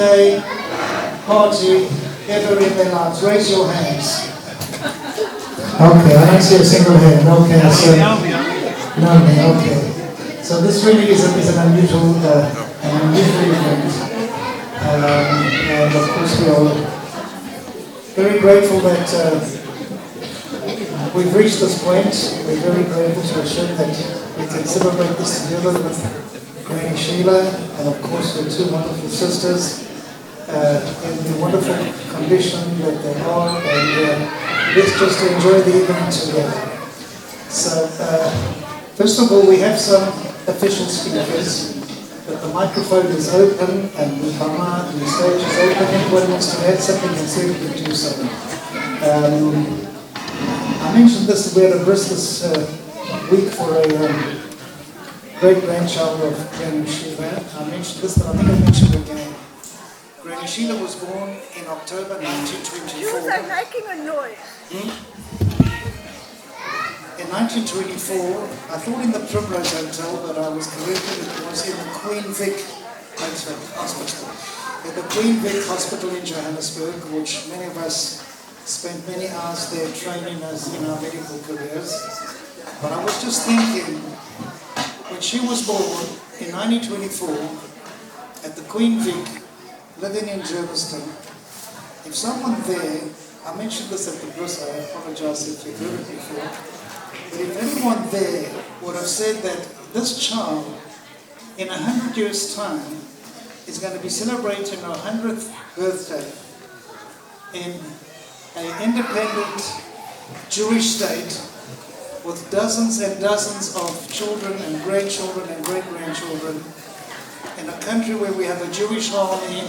birthday party ever in their lives? Raise your hands. Okay, I don't see a single hand. Okay, so no, okay. So this really is an unusual event, and of course we are very grateful that we've reached this point. We're very grateful to assume that we can celebrate this together with Granny Sheila and of course her two wonderful sisters in the wonderful condition that they are, and let's just enjoy the evening together. So first of all, we have some official speakers, but the microphone is open and the stage is open. Anyone wants to add something and certainly do so. I mentioned this, we had a bris this week for a great-grandchild of Granny Sheila. I mentioned this, but I think I mentioned it again. Granny Sheila was born in October 1924. You are making a noise. In 1924, I thought in the Primrose Hotel, but I was corrected, it was in the Queen Vic Hospital. In the Queen Vic Hospital in Johannesburg, which many of us spent many hours there training us in our medical careers. But I was just thinking, when she was born in 1924 at the Queen Vic, living in Germiston, if someone there, I mentioned this at the bris, I apologize if you've heard it before, but if anyone there would have said that this child in 100 years' time is going to be celebrating her 100th birthday in an independent Jewish state with dozens and dozens of children and grandchildren and great-grandchildren, in a country where we have a Jewish army,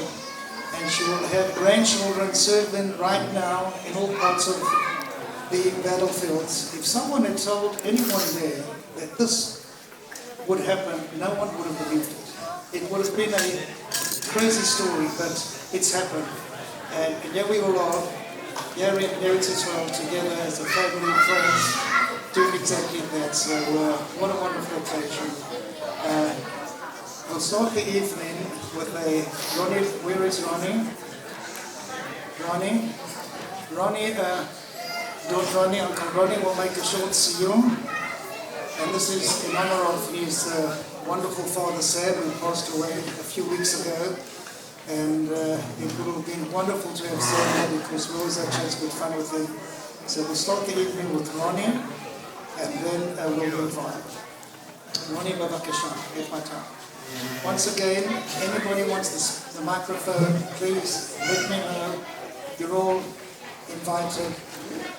and she will have grandchildren serving right now in all parts of the battlefields. If someone had told anyone there that this would happen, no one would have believed it. It would have been a crazy story, but it's happened. And here we all are, here in Eretz Israel, together as a family and friends, doing exactly that. So what a wonderful occasion. We'll start the evening with a Ronnie. Where is Ronnie? Ronnie, Uncle Ronnie will make a short siyum. And this is in honor of his wonderful father Sam, who passed away a few weeks ago. And it would have been wonderful to have Sam here because we always had a chance to get fun with him. So we'll start the evening with Ronnie, and then we'll move on. Ronnie, bavakasha, get my time. Once again, anybody wants the microphone, please let me know. You're all invited.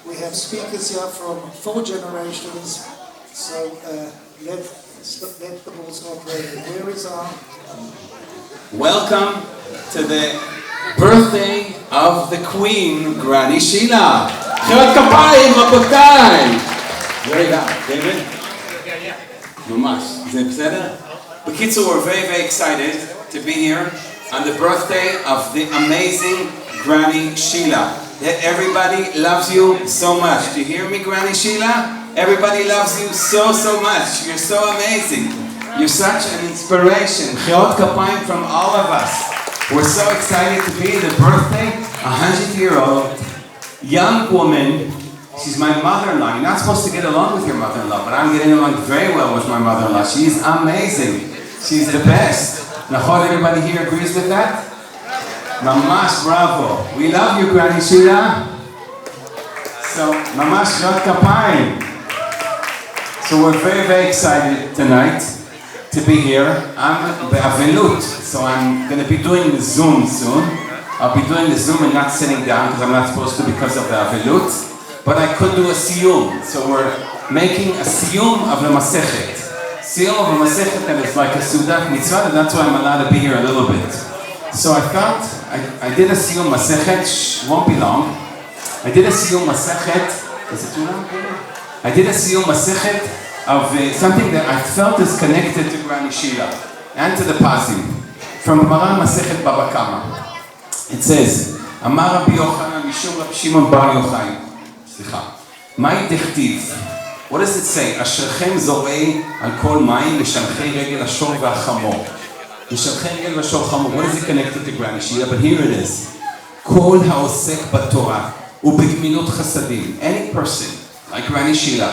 We have speakers here from 4 generations, so let the ball start rolling. Where is our... Welcome to the birthday of the Queen, Granny Sheila. Mחיאות כפיים, רבותיי. Very loud, David? ממש, זה בסדר? B'kitzur, we're very, very excited to be here on the birthday of the amazing Granny Sheila. That everybody loves you so much. Do you hear me, Granny Sheila? Everybody loves you so, so much. You're so amazing. You're such an inspiration. Mחיאות כפיים from all of us. We're so excited to be the birthday, 100-year-old young woman. She's my mother-in-law. You're not supposed to get along with your mother-in-law, but I'm getting along very well with my mother-in-law. She's amazing. She's the best. Nachon, everybody here agrees with that? Mamash, bravo. We love you, Granny Sheila. So, mamash, yot kapayim. So we're very, very excited tonight to be here. I'm be'avelut, so I'm going to be doing the Zoom soon. I'll be doing the Zoom and not sitting down because I'm not supposed to because of the avelut. But I could do a siyum. So we're making a siyum of the Masechet. Siyum of the Masechet that is like a Sudat mitzvah, and that's why I'm allowed to be here a little bit. So I thought, I did a siyum Masechet, won't be long. I did a siyum Masechet, is it too long? I did a siyum Masechet of something that I felt is connected to Granny Sheila and to the Pazim. From Gemara Masechet Baba Kama. It says, Amar Rabbi Yochanan Mishum Rabbi Shimon Bar Yochai. Mai Dichtiv. What does it say? Asherchem Zorei al Kol Mayim L'Shalchei Regel Ashor VaChamor. ושלכם יהיה לשון חמור. What is it connected to Granny Sheila? But here it is. כל העוסק בתורה ובגמילות חסדים. Any person, like Granny Sheila,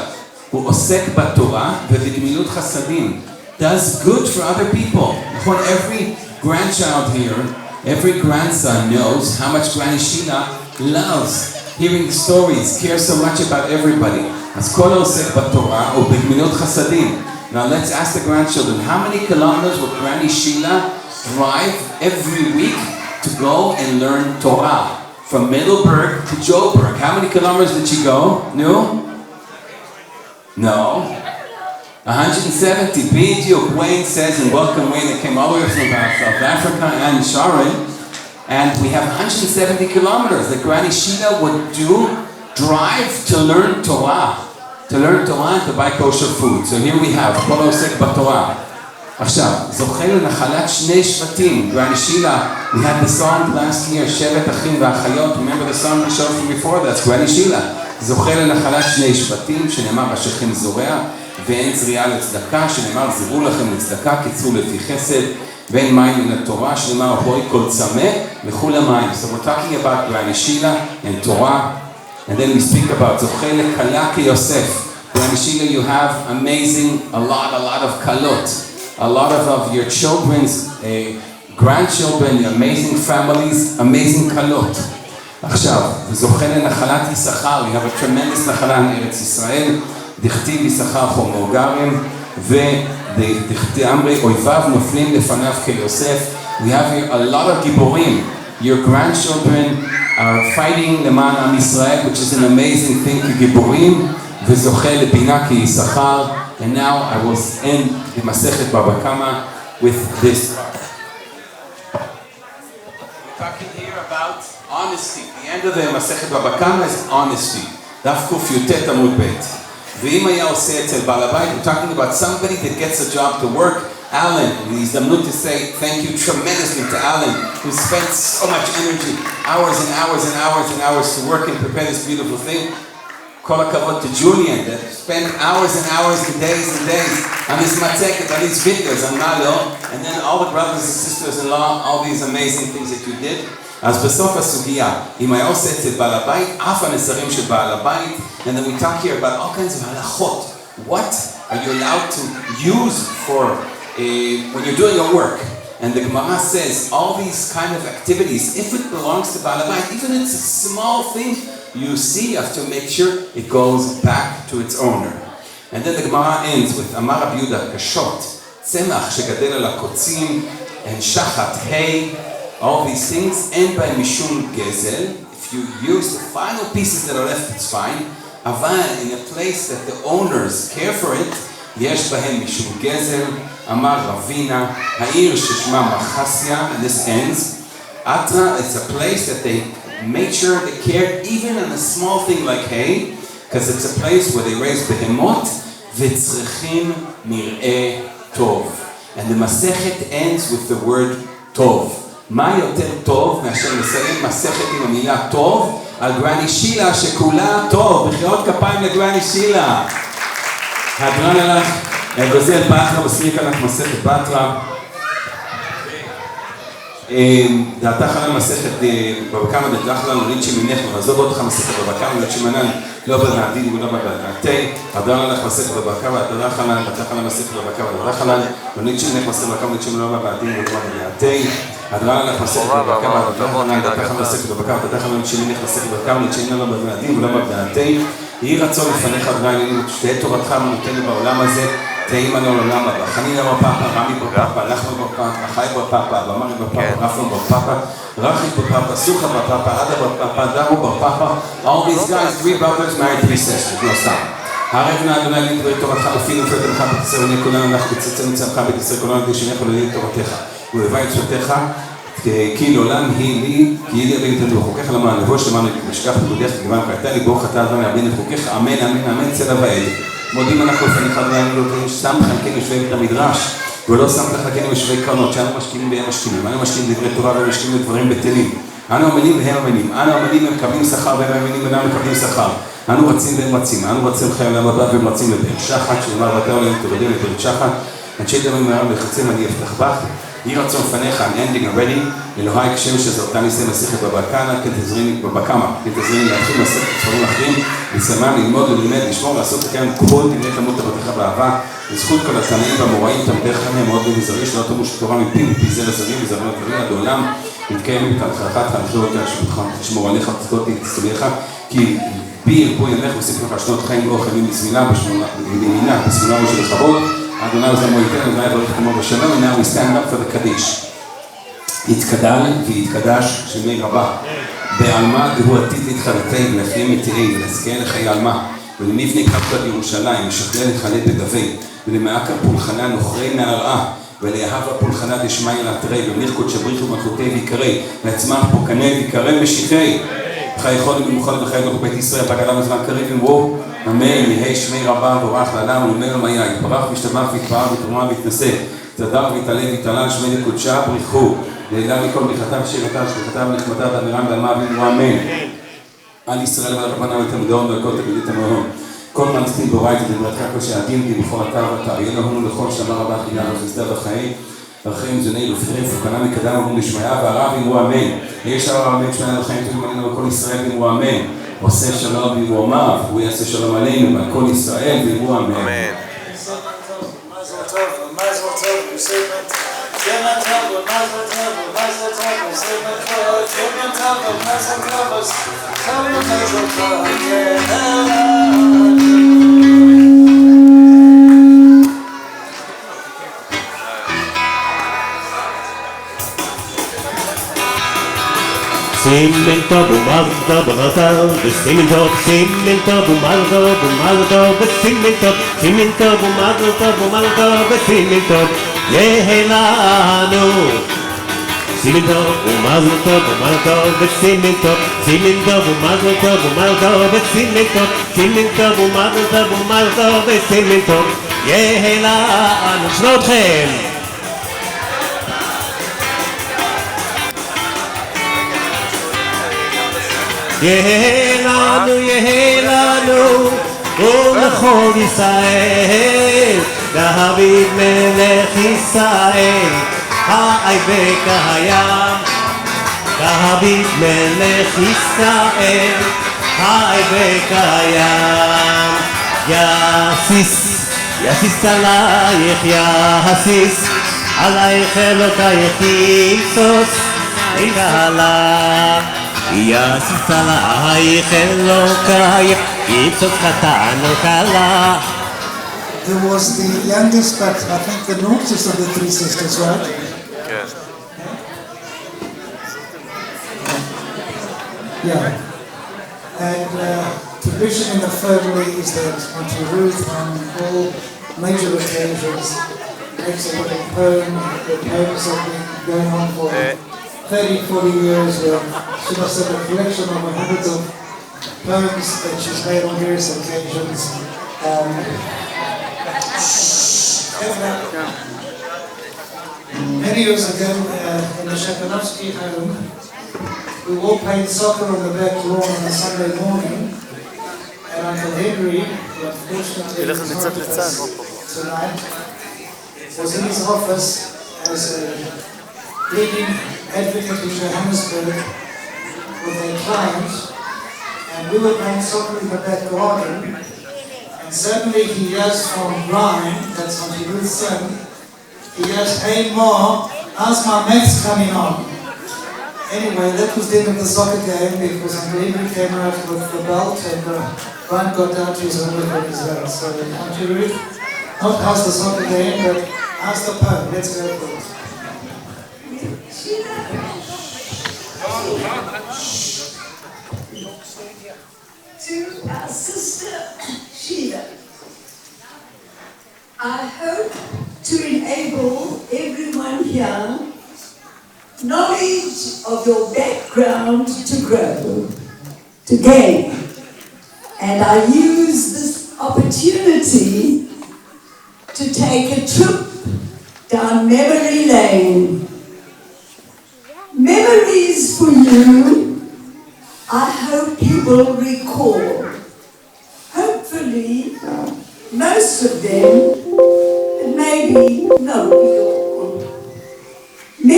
הוא עוסק בתורה ובגמילות חסדים. Does good for other people. Every grandchild here, every grandson knows how much Granny Sheila loves hearing the stories, cares so much about everybody. אז כל העוסק בתורה ובגמילות חסדים. Now let's ask the grandchildren, how many kilometers would Granny Sheila drive every week to go and learn Torah? From Middleburg to Joburg. How many kilometers did she go? No? No. 170. Bediuk. Wayne says, and welcome Wayne that came all the way from South Africa and Sharon. And we have 170 kilometers that Granny Sheila would drive to learn Torah. To learn Torah and to buy kosher food. So here we have, כל העוסק בתורה. עכשיו, זוכה לנחלת שני שבטים. Granny Sheila, we had the song last year, שבט אחים ואחיות. Remember the song we showed from before? That's Granny Sheila. זוכה לנחלת שני שבטים, שנאמר השכם זורע, ואין זריעה לצדקה, שנאמר זירו לכם לצדקה, קיצרו לפי חסד, ואין מים מן התורה, שנאמר הוי כל צמא, לכו למים. So we're talking about Granny Sheila and Torah. And then we speak about זוכה לכלה כיוסף. Granny Sheila, you have amazing, a lot of kalot. A lot of your children's grandchildren, your amazing families, amazing kalot. עכשיו, זוכה לנחלת יששכר, we have a tremendous נחלה in ארץ ישראל, דכתיב יששכר חמור גרם, ודכתיב אמרי אויביו נופלים לפניו כיוסף. We have here a lot of גיבורים. Your grandchildren are fighting למען עם ישראל, which is an amazing thing, כגיבורים, וזוכה לבינה כיששכר. And now I will end the Masechet Baba Kama with this. We're talking here about honesty. The end of the Masechet Baba Kama is honesty. דף ק"ט עמוד ב'. ואם היה עושה אצל בעל הבית, we're talking about somebody that gets a job to work. Alan, and הזדמנות to say thank you tremendously to Alan, who spent so much energy, hours and hours and hours and hours to work and prepare this beautiful thing. כל הכבוד to Julian that spent hours and hours and days on this matzeket, on these videos, on Malo, and then all the brothers and sisters-in-law, all these amazing things that you did. אז בסוף הסוגיה, אם היה עושה אצל בעל הבית, אף המסרים של בעל הבית, and then we talk here about all kinds of הלכות. What are you allowed to use for when you're doing your work? And the Gemara says, all these kind of activities, if it belongs to בעל הבית, even if it's a small thing, you see, you have to make sure it goes back to its owner. And then the Gemara ends with Amar Rabbi Yehuda, Kashot, Tzemach shegadel al hakotzim, and Shachat, hay, all these things, and by Mishum Gezel. If you use the final pieces that are left, it's fine. Aval, in a place that the owners care for it, Yesh bahem Mishum Gezel, Amar Ravina, Ha'ir sheshma Machasya, and this ends. Atra, it's a place that they make sure they care even on a small thing like hay, because it's a place where they raise behemot, v'tzrechim mir'eh tov. And the Masechet ends with the word tov. מה יותר טוב מאשר לסיים מסכת עם המילה טוב על גרני שילה שכולה טוב. מחיאות כפיים לגרני שילה. הדרן הלך, גוזל בטרה, מסריק הלך מסכת בטרה. דעתך עליו מסכת בבקמה דתלך לנו ריד שמינך ונעזוב אותך מסכת בבקמה ריד שמנן לא בנעדין ולא בנעתי. הדרן הלך מסכת בבקמה דתלך עליו מסכת בבקמה דתלך עליו וריד שמינך מסכת בבקמה ריד שמנן לא בנעדין ולא בנעתי. הדרן הלך מסכת בבקמה דתלך עליו מסכת בבקמה דתלך עליו ריד שמינך מסכת בבקמה ריד שמנן לא בנעדין ולא בנעתי. יהי רצון לפניך אדוני אלוהינו שתהא תורתך אמונתנו בעולם הזה תהי עמנו לעולם הבא. חנינא בר פפא, רמי בר פפא, לחמן בר פפא, חי בר פפא, במרי בר פפא, רפלון בר פפא, רחי בר פפא, סוכה בר פפא, עדה בר פפא, דרו בר פפא. All these guys, 3 brothers married 3 sisters. No stop. הערב נא אדוני אלוהינו דברי תורתך לפינו ופרטנך בית ישראל עיני כולנו לך בצאצאנו צמך בית ישראל כולנו דשנך ולעיני תורתך ולבא את שפתך כי לעולם היא לי, כי היא לי אבין לתת בחוקך למען לבוש למען משכח בגודך כגוון קרתה לי ברוך אתה אדוני אבין לחוקך אמן אמן אמן צלע ועד. מודים אנחנו לפניך אדוני אלוהינו ששמת חלקנו יושבי בית המדרש ולא שמת חלקנו יושבי קרנות שאנו משכימים והם משכימים. אנו משכימים דברי תורה והם משכימים לדברים בטלים. אנו עמלים והם עמלים. אנו עמלים והם מקבלים שכר והם עמלים ואינם מקבלים שכר. אנו רצים והם רצים. אנו רצים חיי עולם הבא והם רצים לבאר שחת שנאמר ואתה עליהם תורדים לבאר שחת. אנשי דמים מהרב לחצים אני אפתח בך יהי רצון לפניך, ending already, אלוהי כשם שזרתה ניסי מסכת בבקמה, כן תזריני להתחיל מסכת ספרים אחרים, לסיימם, ללמוד, ללמד, לשמור, לעשות לקיים כל דברי תלמוד תורתך באהבה, לזכות כל התנאים והמוראים, תלמידי חכמים מאוד ומזרעי, שלא תאמרו שתורה מפי מפי זה לזרים וזרים לדברים עד העולם, להתקיים בתהלכך, תנחלו אותה, תשמור עליך, תזכות תצטוויך, כי בי ירבו ימיך וספר לך שנות חיים אורך ימים בסמינה, בסמינה ראש לכבוד, אדוני עוזמו ייתן, אדוני יברך כמו בשלום, הנה הוא stand up for the קדיש. יתקדל ויתקדש שמי רבה, בעלמה דהו עתיד להתחלתי ולחיים מתיעי ולזכיין לחיי עלמה, ולמבני כבקת ירושלים, ושכלל לחלט בגבי, ולמעקר פולחנה נוכרי נערעה, ולאהבה פולחנה דשמי לאתרי, ולמליך קודש בריחו ומלכותי ויקרי, לעצמם פוקנה ויקרא משיחי, חי חודם ומוכן וחיי ברוך בית ישראל, פגדה מזמן קריב אמרו, אמן, יהי שמי רבה וברך לעולם ולמר למיה, יתברך וישתבח ויתפאר ויתרומה ויתנשא, תדר ויתעלה ויתעלה שמי לקודשה בריחו, לילה מכל בריחתם ושירתם, שליחתם ונחמתם ואמירם ועלמה ואמרו אמן. על ישראל ועל רבנה ותלמידון ולכל תלמידי תלמידון. כל מנסים בורית ודברתך כל שעדים כי בכל אתר ואתר. יהיה לנו לכל שאמר רבה חילה וחסדה וחיי. הרחיים זוני לפני פוקנה מקדם אמרו לשמיה והרב אמרו אמן. יהיה שער אמן שמיה לחיים טובים עלינו וכל ישראל אמרו אמן. עושה שלום במרומיו, הוא יעשה שלום עלינו ועל כל ישראל אמרו אמן. Simen tov u'mazda b'mazal, v'simen tov u'mazda b'mazda, simen tov u'mazda b'mazda, v'simen tov yehelanu. Simen tov u'mazda b'mazda, v'simen tov u'mazda b'mazda, v'simen tov u'mazda b'mazda, v'simen tov yehelanu. שמעו אתכם. יהי לנו ולכל ישראל, דוד מלך ישראל, האבק הים. דוד מלך ישראל, האבק הים. יסיס עלייך, יסיס עלייך אלוקייך ימסוס עלה. יסיס עלייך אלוקייך ימסוס קטן וקלה. There was the youngest, but I think the noblest of the three sisters, right? Yes. Yeah. And tradition in the family is that Auntie Ruth, on all major occasions, makes a little poem. The poems have been going on for 30, 40 years. She must have a collection of hundreds of poems that she's made on various occasions. Many years ago, in the Shakanovsky home, we all played soccer on the back lawn on a Sunday morning, and Uncle Henry, who unfortunately is not with us tonight, was in his office as a leading advocate in Johannesburg with a client, and we were playing soccer in the back garden, and suddenly he yells from Brian, that's Auntie Ruth's son, he yells, "Hey Ma, how's my maths coming on?" Anyway, that was the end of the soccer game because Uncle Henry came out with the belt and Brian got down to his homework with his well. So Auntie Ruth, not how's the soccer game, but how's the poem? Let's go for it. To our sister Sheila, I hope to enable everyone here knowledge of your background to grow, to gain. And I use this opportunity to take a trip down memory lane. Memories for you, I hope you will recall. Hopefully, most of them, and maybe not all.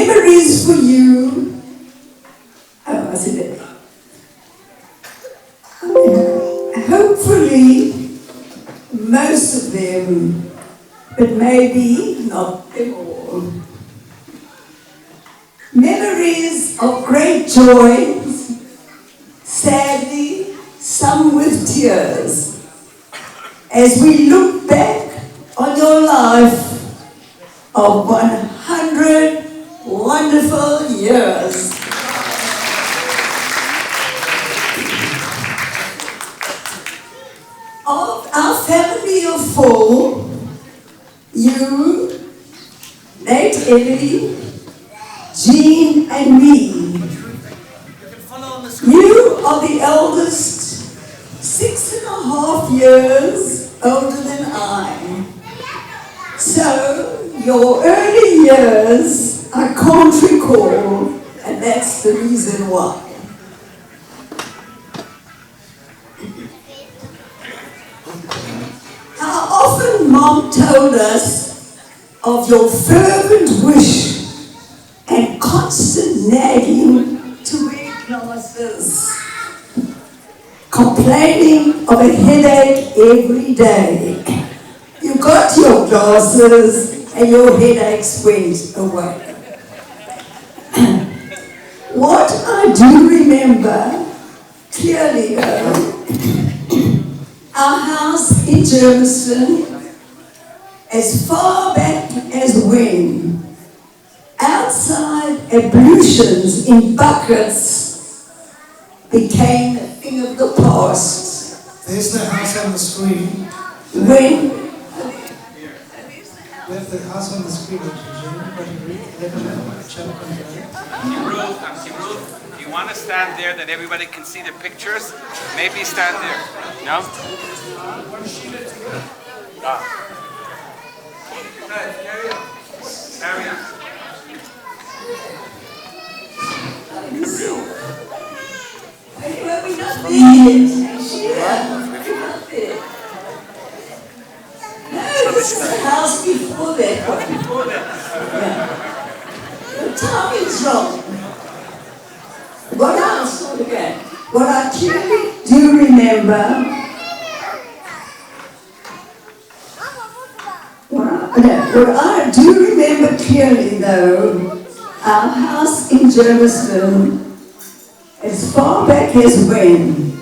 memories for you. Oh, I said it. Hopefully, most of them, but maybe not them all. Memories of great joys, sadly, some with tears, as we look back on your life of 100 wonderful years. Of our family of four, you, Nate, Ellie, Jean, and me. You are the eldest, 6.5 years older than I. So, your early years I can't recall, and that's the reason why. How often Mom told us of your fervent wish and constant nagging to wear glasses, complaining of a headache every day. You got your glasses and your headaches went away. What I do remember clearly though, our house in Germiston, as far back as when outside ablutions in buckets became a thing of the past. There's the house on the screen. When There's the house on the screen. Ruth, do you want to stand there that everybody can see the pictures? Maybe stand there. No? Carry on. Well, we're not there. Sheila, we're not there. No, this is the house before that one. Before that. The timing's wrong. What else? Okay. What I clearly do remember, what I do remember clearly though, our house in Germiston, as far back as when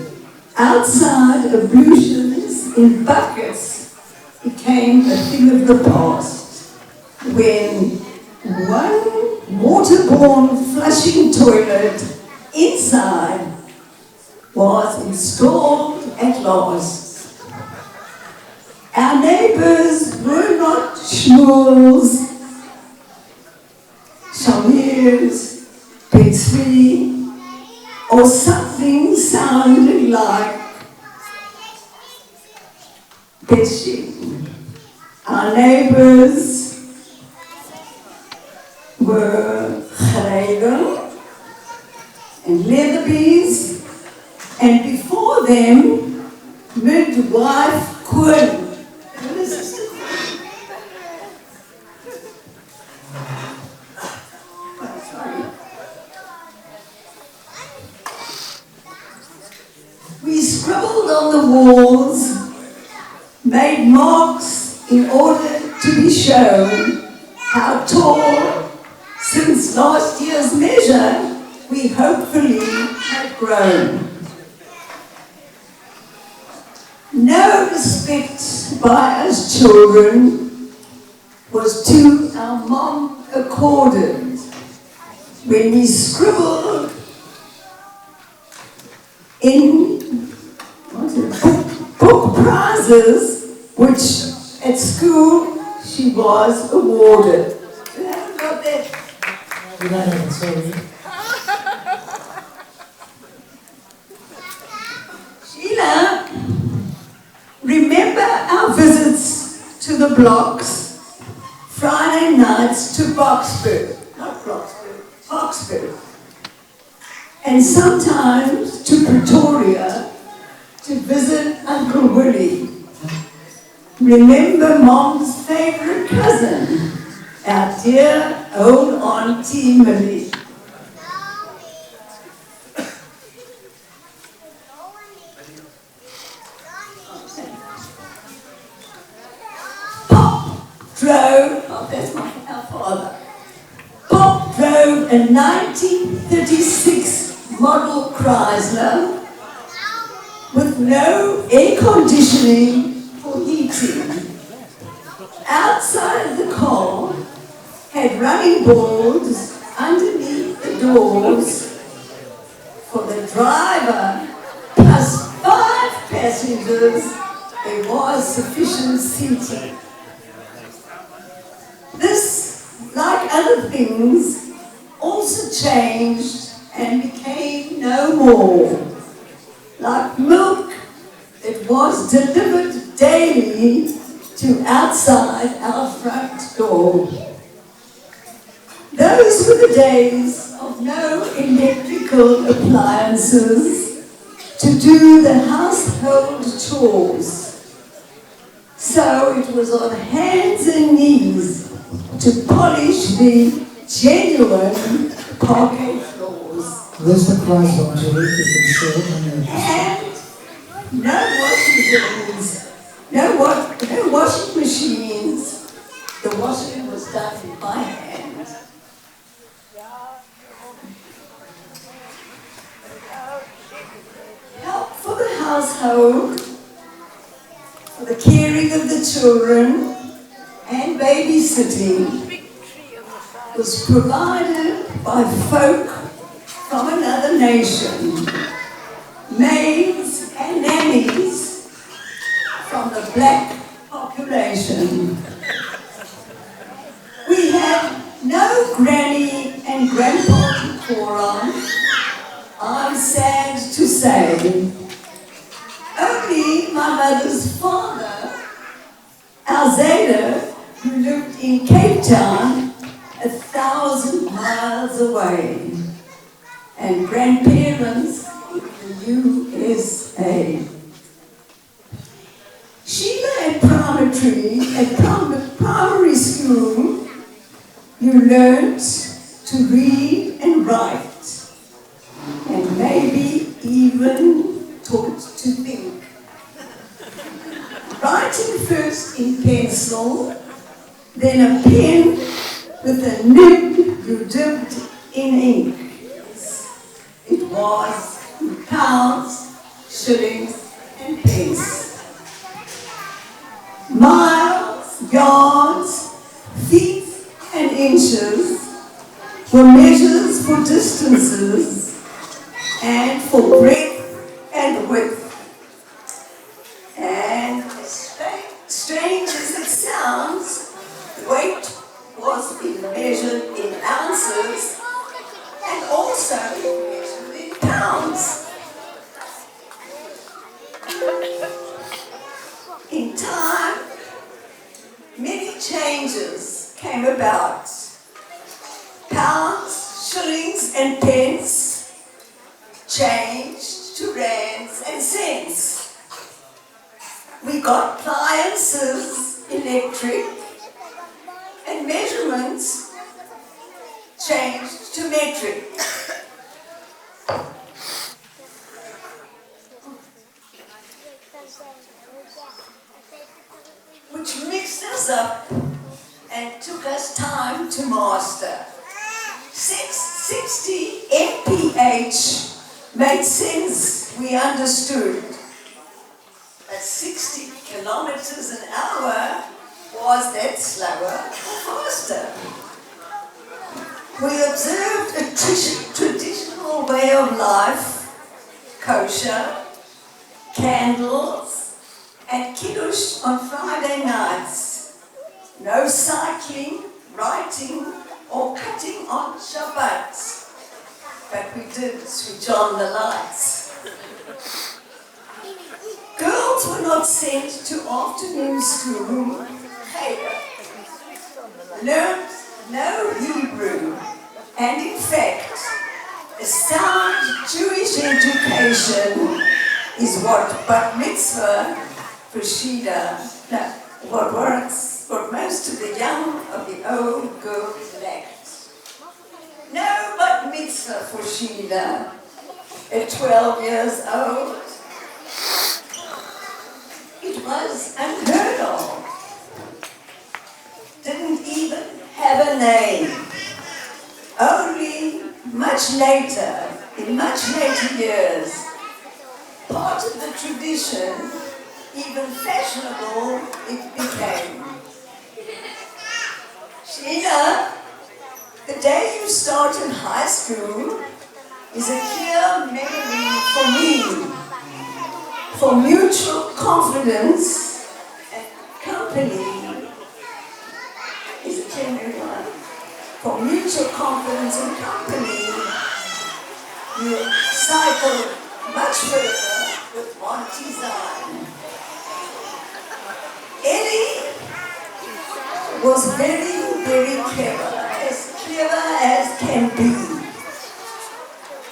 outside ablutions in buckets became a thing of the past, when one waterborne flushing toilet inside was installed at last. Our neighbors were not schmules, Shamirs, Pitsvi, or something sounding like Betsy. Our neighbors were Gereden and Leatherby's, and before them, midwife Quinn. What is this? Sorry. We scribbled on the walls, made marks in order to be shown how tall, since last year's measure, we hopefully had grown. No respect by us children was to our mom accorded when we scribbled in book prizes, which at school she was awarded. You haven't got that? We don't have it, sorry. Sheila, remember our visits to the blocks, Friday nights to Boxburg, not Bloxburg, Boxburg, and sometimes to Pretoria to visit Uncle Willie. Remember Mom's favorite cousin, our dear old Auntie Millie. Pop drove, oh, that's our father. Pop drove a 1936 model Chrysler with no air conditioning for heating. Outside the car had running boards underneath the doors for the driver plus 5 passengers. There was sufficient seating. This, like other things, also changed and became no more. Like milk, it was delivered daily to outside our front door. Those were the days of no electrical appliances to do the household chores. So it was on hands and knees to polish the genuine parquet floors. There's the prize on to read it and show it. And no washing machines, no washing machines. The washing was done by hand. Help for the household, for the caring of the children, and babysitting was provided by folk from another nation, maids and nannies from the black population. We had no granny and grandpa to call on, I'm sad to say. Only my mother's father, Alzada, who lived in Cape Town, 1,000 miles away, and grandparents in the USA. Sheila at primary school, you learned to read and write, and maybe even taught to think. Writing first in pencil, then a pen with a nib you dipped in ink. It was pounds, shillings, and pence. Miles, yards, feet, and inches were measures for distances and for breadth and width. And strange as it sounds, weight was measured in ounces and also measured in pounds. In time, many changes came about. Pounds, shillings, and pence changed to rands and cents. We got appliances, electric, and measurements changed to metric. Which mixed us up and took us time to master. 660 mph made sense, we understood. At 60 kilometers an hour, was that slower or faster? We observed a traditional way of life, kosher, candles, and kiddush on Friday nights. No cycling, writing, or cutting on Shabbat. But we did switch on the lights. Girls were not sent to afternoon school, learned no Hebrew, and in fact, a sound Jewish education is what bat mitzvah for Sheila, what most of the young of the old girls lacked. later for Sheila at 12 years old. It was unheard of. Didn't even have a name. Only much later, in much later years, part of the tradition, even fashionable, it became. Sheila, the day you started high school is a clear memory for me, for mutual confidence and company. Is it clear memory? For mutual confidence and company, you cycled much further with one design. Eddie was very, very clever as can be.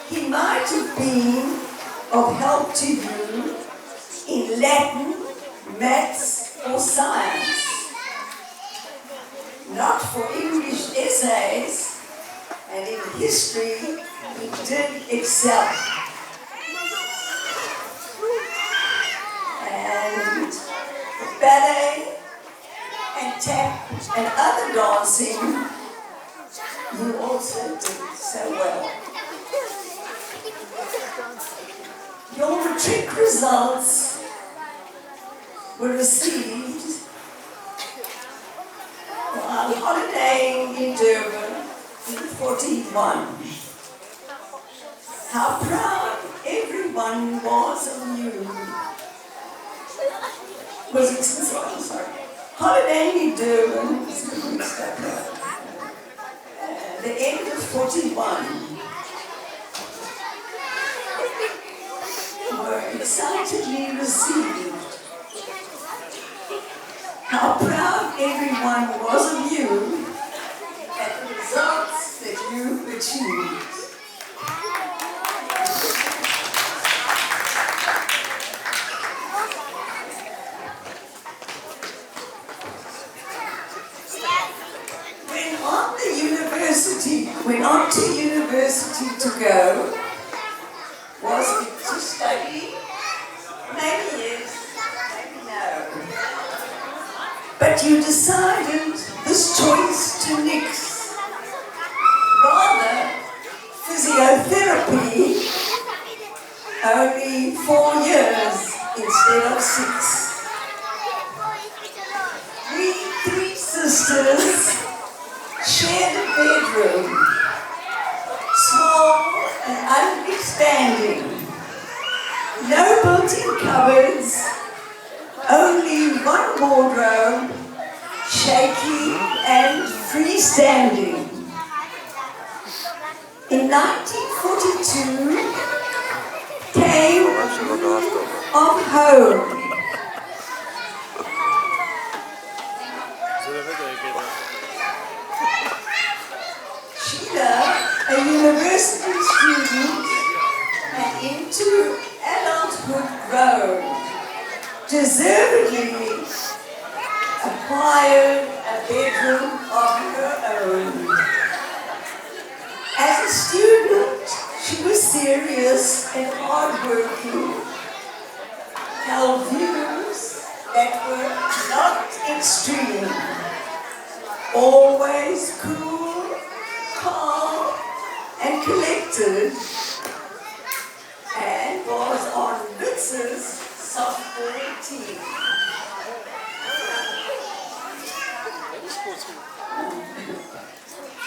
He might have been of help to you in Latin, maths, or science. Not for English essays, and in history, he did excel. And ballet and tap and other dancing, you also did so well. Your matric results were received while holidaying in Durban in 41. How proud everyone was of you. Was it sorry? Holidaying in Durban, the end of 41. Were excitedly received. How proud everyone was of you at the results that you achieved. Went on to university to go. Was it to study? Maybe yes, maybe no. But you decided this choice to nix. Rather, physiotherapy, only 4 years instead of 6. We 3 sisters shared a bedroom, small and unexpanding, no built-in cupboards, only one wardrobe, shaky and freestanding. In 1942 came of home. Sheila, a university student and into adulthood grown, deservedly acquired a bedroom of her own. As a student, she was serious and hardworking, held views that were not extreme, always cool, calm, and collected, and was on Witz's softball team.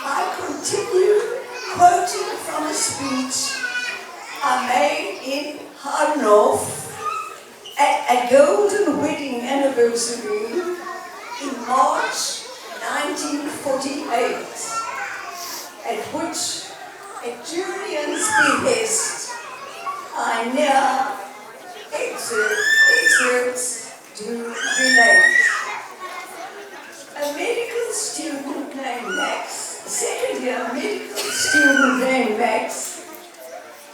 I continue quoting from a speech I made in Hanov at a golden wedding anniversary in March 1948, at which, at Julian's behest, I now excerpts to relate. A medical student named Max, a second-year medical student named Max,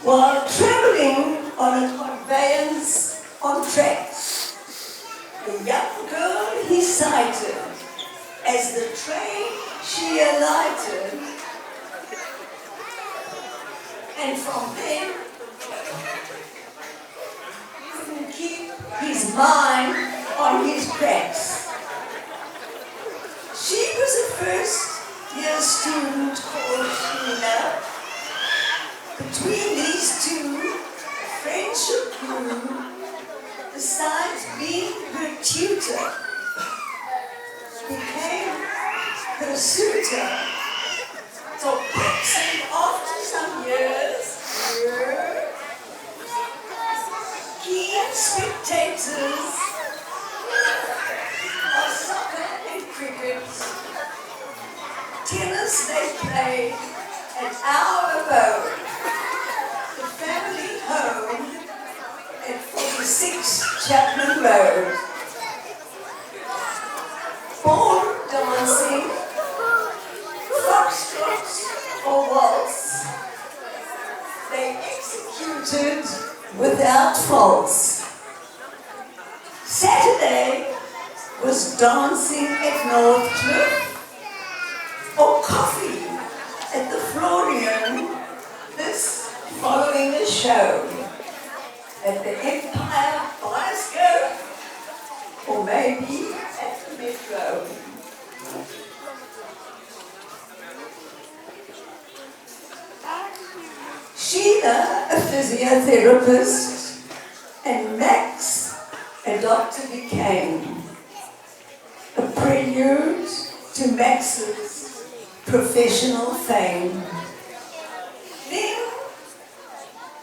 while traveling on a conveyance on tracks, the young girl he sighted as the train she alighted And from then, couldn't keep his mind on his cracks. She was a first-year student called Sheila. Between these two, friendship grew. Besides being her tutor, became her suitor. So perhaps after some years, keen spectators of soccer and cricket, tennis they played at our abode, the family home at 46 Chapman Road. Born dancing, foxtrot or waltz, they executed without faults. Saturday was dancing at North Cliff or coffee at the Florian, this following the show at the Empire Bioscope or maybe at the Metro. Sheila, a physiotherapist, and Max, a doctor, became a prelude to Max's professional fame. Then,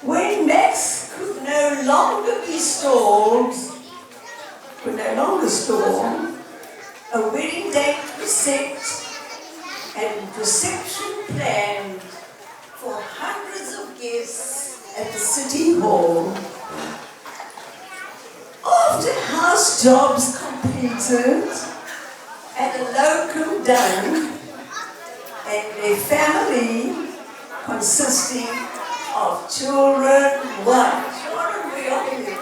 when Max could no longer stall, a wedding date was set and reception planned for hundreds of guests at the City Hall. After house jobs completed and a locum done, and their family consisting of children, one. Children, we are here.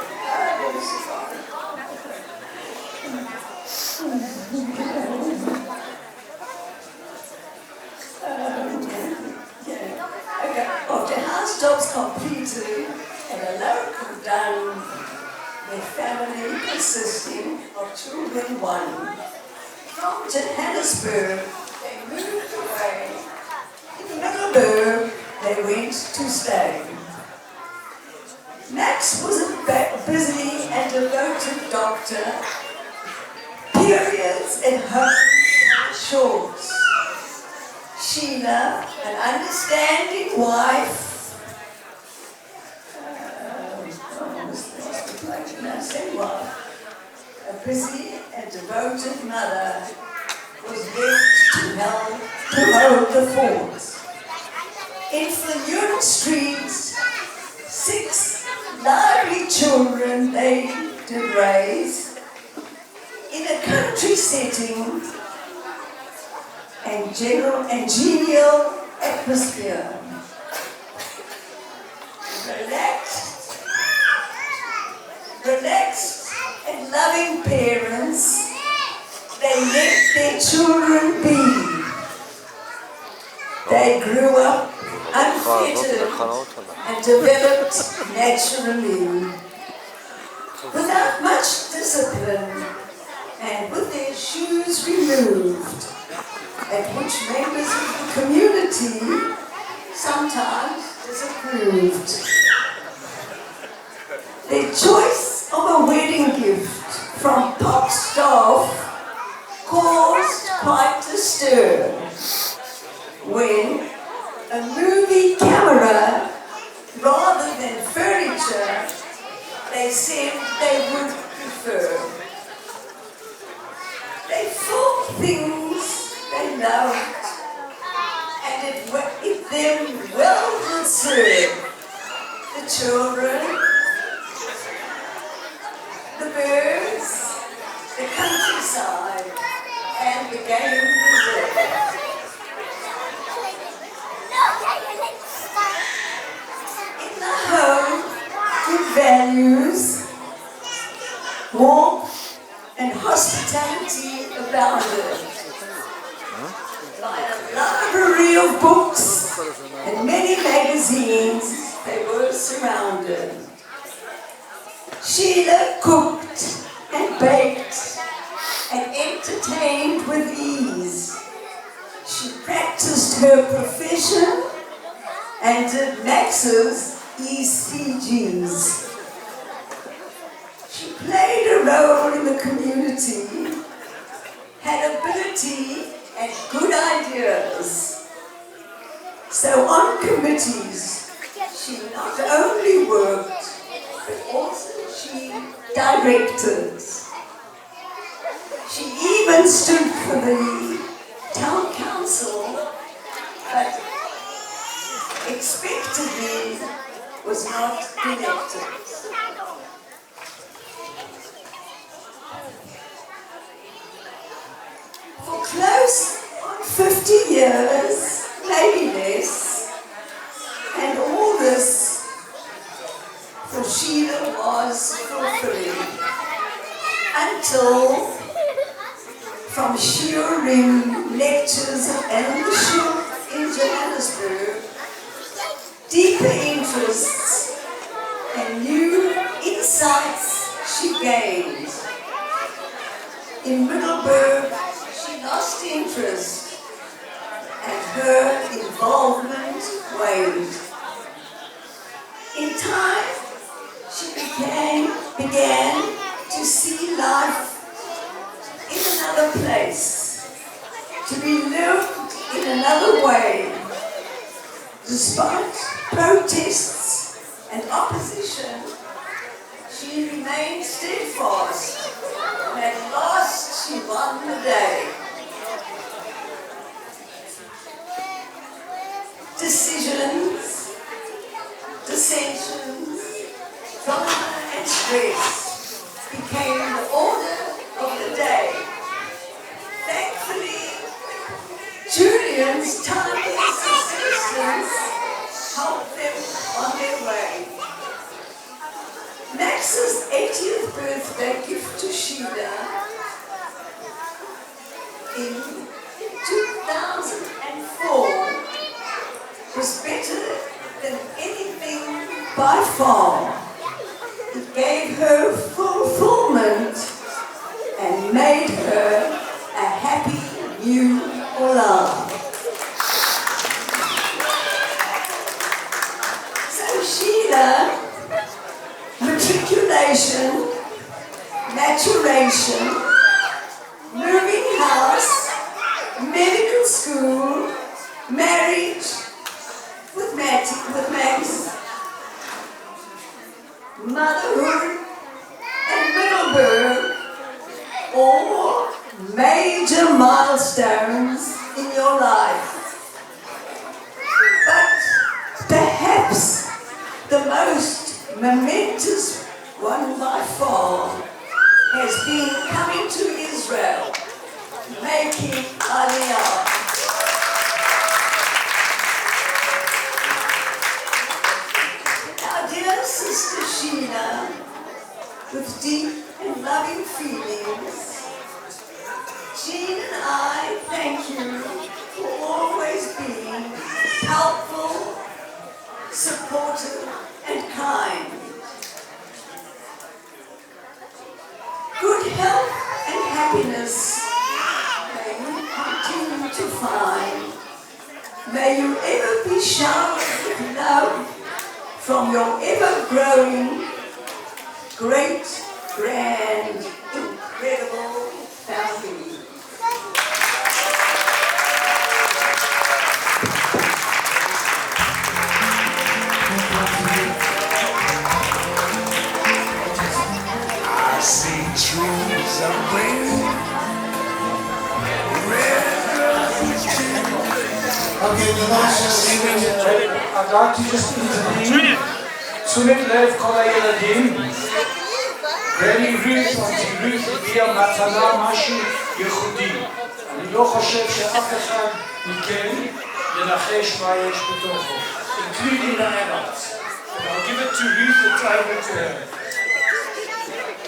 After house jobs completed and a locum done, their family consisting of children, one. From Johannesburg, they moved away. In Middelburg, they went to stay. Max was a busy and devoted doctor. Periods and home short. Sheila, an understanding wife. A busy and devoted mother was left to hold the fort. In Flaneur Street, 6 lively children they did raise in a country setting and genial atmosphere. Relaxed and loving parents, they let their children be. They grew up unfettered and developed naturally, without much discipline and with their shoes removed, at which members of the community sometimes disapproved. Their choice of a wedding gift from pop staff caused quite a stir when a movie camera rather than furniture they said they would prefer. They thought things they loved and it them well would serve the children, the birds, the countryside, and the game reserve. In the home, good values, warmth, and hospitality abounded. By a library of books and many magazines they were surrounded. Sheila cooked and baked and entertained with ease. She practiced her profession and did Max's ECGs. She played a role in the community, had ability and good ideas. So on committees, she not only worked, but also she directed. She even stood for the town council, but expectedly was not elected. For close on 50 years, maybe less, and all this for Sheila was fulfilling until from Shearing lectures and the shop in Johannesburg, deeper interests and new insights she gained. In Middelburg, she lost interest and her involvement waned. In time, she began to see life in another place, to be lived in another way. Despite protests and opposition, she remained steadfast, and at last she won the day. Decisions, dissensions, drama and stress became the order of the day. Thankfully, Julian's timely assistance helped them on their way. Max's 80th birthday gift to Sheila in 2004 was better than anything by far. It gave her fulfillment and made her a happy new life. So Sheila, matriculation, maturation, moving house, medical school, marriage with Max, motherhood and Middelburg, all major milestones in your life. But perhaps the most momentous one by far has been coming to Israel, making Aliyah. Our dear sister Sheila, with deep and loving feelings, Jean and I thank you for always being helpful, supportive, and kind. Good health and happiness may you continue to find. May you ever be showered with love from your ever-growing, great, grand, incredible family. I see trees of green, red roses too. Okay, I'd like to just intervene. תשומת לב כל הילדים. גרני רות, אנטי רות הביאה מתנה משהו ייחודי. אני לא חושב שאף אחד מכם ינחש מה יש בתוכו, including the adults. And I'll give it to Ruth, it's over to her.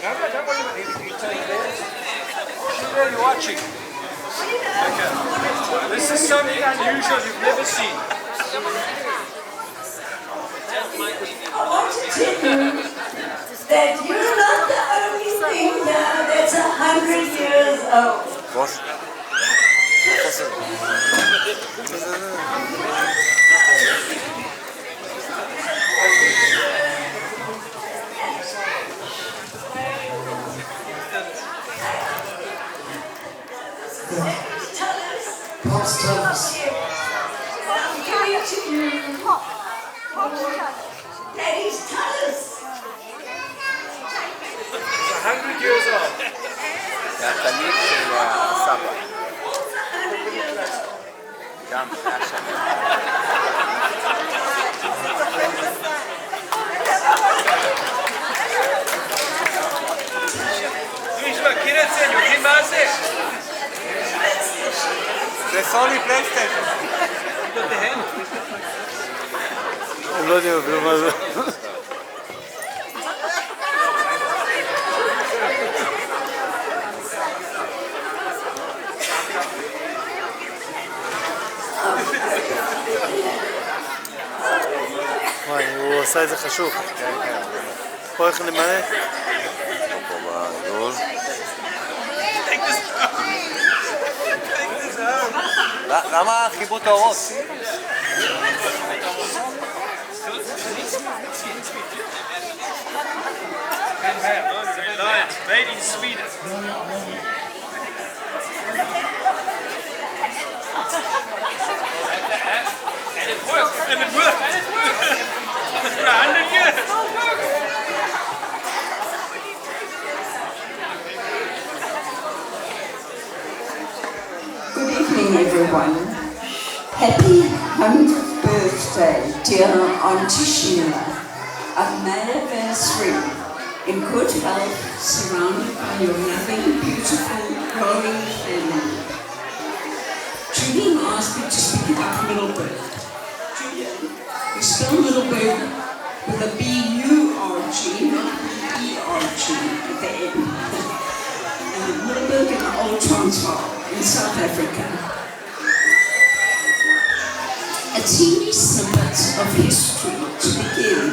Don't worry about anything, you take that. Sheila, you're watching. Okay. This is something unusual you've never seen. want to tell you that you're not the only thing here that's 100 years old. Pops, tell us. I'm giving to you. Ladies, tell us. 100 years old. זה התלמיד של הסבא. גם, זה השם. מי שמכיר את זה, יודעים מה זה? זה סוני פלייסטיישן. הם לא יודעים אפילו מה זה. וואי, הוא עשה את זה חשוב. כן, כן. פה איך למלא? פה בעגול. למה חיברו את האורות? Made in Sweden. And it worked. And it worked. And it worked. For 100 years. Good evening, everyone. Happy 100th birthday, dear Auntie Sheila. A May anniversary in good health, surrounded by your loving, beautiful, growing family. Julian asked me to speak about Middleburg. Julian, we spell Middleburg with a B-U-R-G, not B-E-R-G at the end. Middleburg in the Old Transvaal in South Africa. A teeny snippet of history to begin.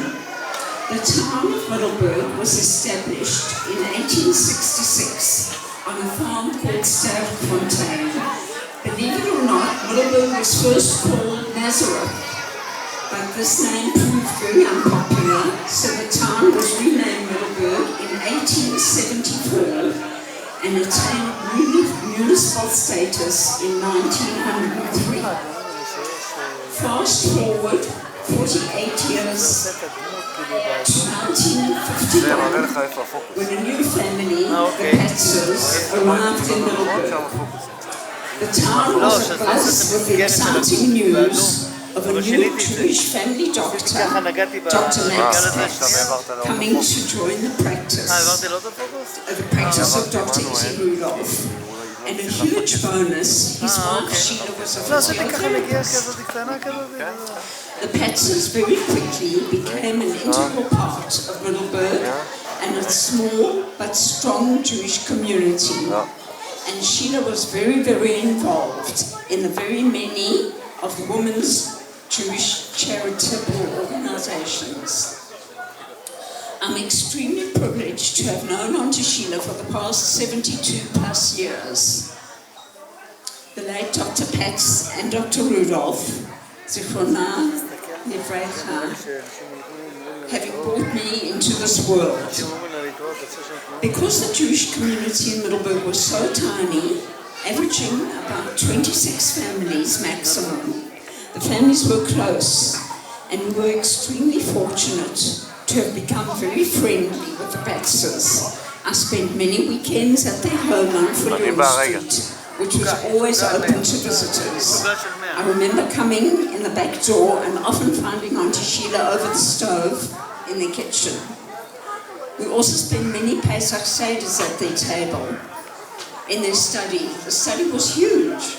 The town of Middleburg was established in 1866 on a farm called Sterkfontein. Believe it or not, Middleburg was first called Nazareth, but this name proved very unpopular, so the town was renamed Middleburg in 1874 and attained municipal status in 1903. Fast forward 48 years to 1951, when a new family, the Patzers, arrived in Middleburg. The town was abuzz with the exciting news of a new Jewish family doctor, Dr. Max coming to join the practice of Dr. Izzy Rudolph. And a huge bonus, his wife Sheila was a physiotherapist. The Patzers very quickly became an integral part of Middleburg and a small but strong Jewish community. And Sheila was very, very involved in the very many of the women's Jewish charitable organizations. I'm extremely privileged to have known Auntie Sheila for the past 72 plus years. The late Dr. Patz and Dr. Rudolph, Zichrona Nevrecha, having brought me into this world. Because the Jewish community in Middleburg was so tiny, averaging about 26 families maximum, the families were close, and we were extremely fortunate to have become very friendly with the Patzers. I spent many weekends at their home on Fulham Street, which was always open to visitors. I remember coming in the back door and often finding Auntie Sheila over the stove in the kitchen. We also spent many Pesach Seders at their table in their study. The study was huge.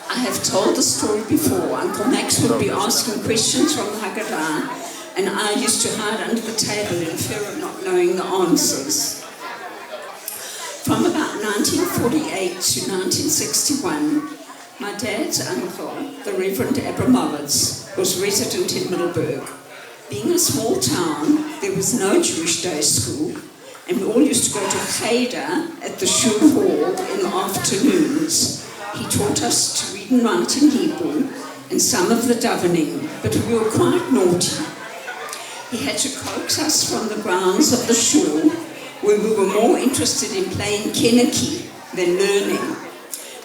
I have told the story before. Uncle Max would be asking questions from the Haggadah, and I used to hide under the table in fear of not knowing the answers. From about 1948 to 1961, My dad's uncle, the Reverend Abramovitz, was resident in Middleburg. Being a small town, there was no Jewish day school, and we all used to go to Cheder at the shul hall in the afternoons. He taught us to read and write in Hebrew and some of the davening, but we were quite naughty. He had to coax us from the grounds of the shul, where we were more interested in playing Kenneki than learning.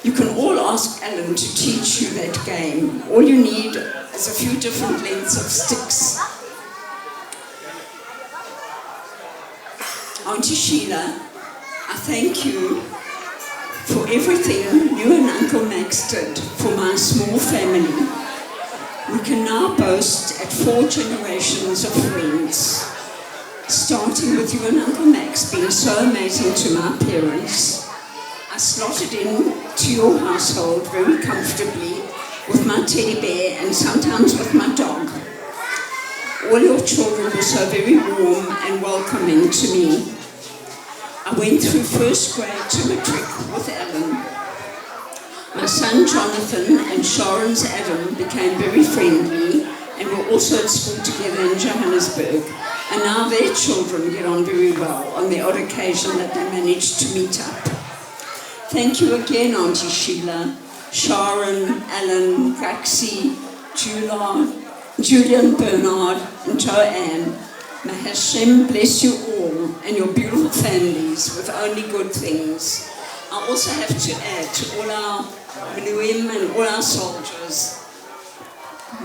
You can all ask Alan to teach you that game. All you need is a few different lengths of sticks. Auntie Sheila, I thank you for everything you and Uncle Max did for my small family. We can now boast at 4 generations of friends, starting with you and Uncle Max being so amazing to my parents. I slotted in to your household very comfortably with my teddy bear and sometimes with my dog. All your children were so very warm and welcoming to me. I went through first grade to matric with Alan. My son Jonathan and Sharon's Adam became very friendly and were also at school together in Johannesburg. And now their children get on very well on the odd occasion that they manage to meet up. Thank you again, Auntie Sheila, Sharon, Alan, Graxie, Julian, Bernard, and Joanne. May Hashem bless you all and your beautiful families with only good things. I also have to add to all our Miluim and all our soldiers,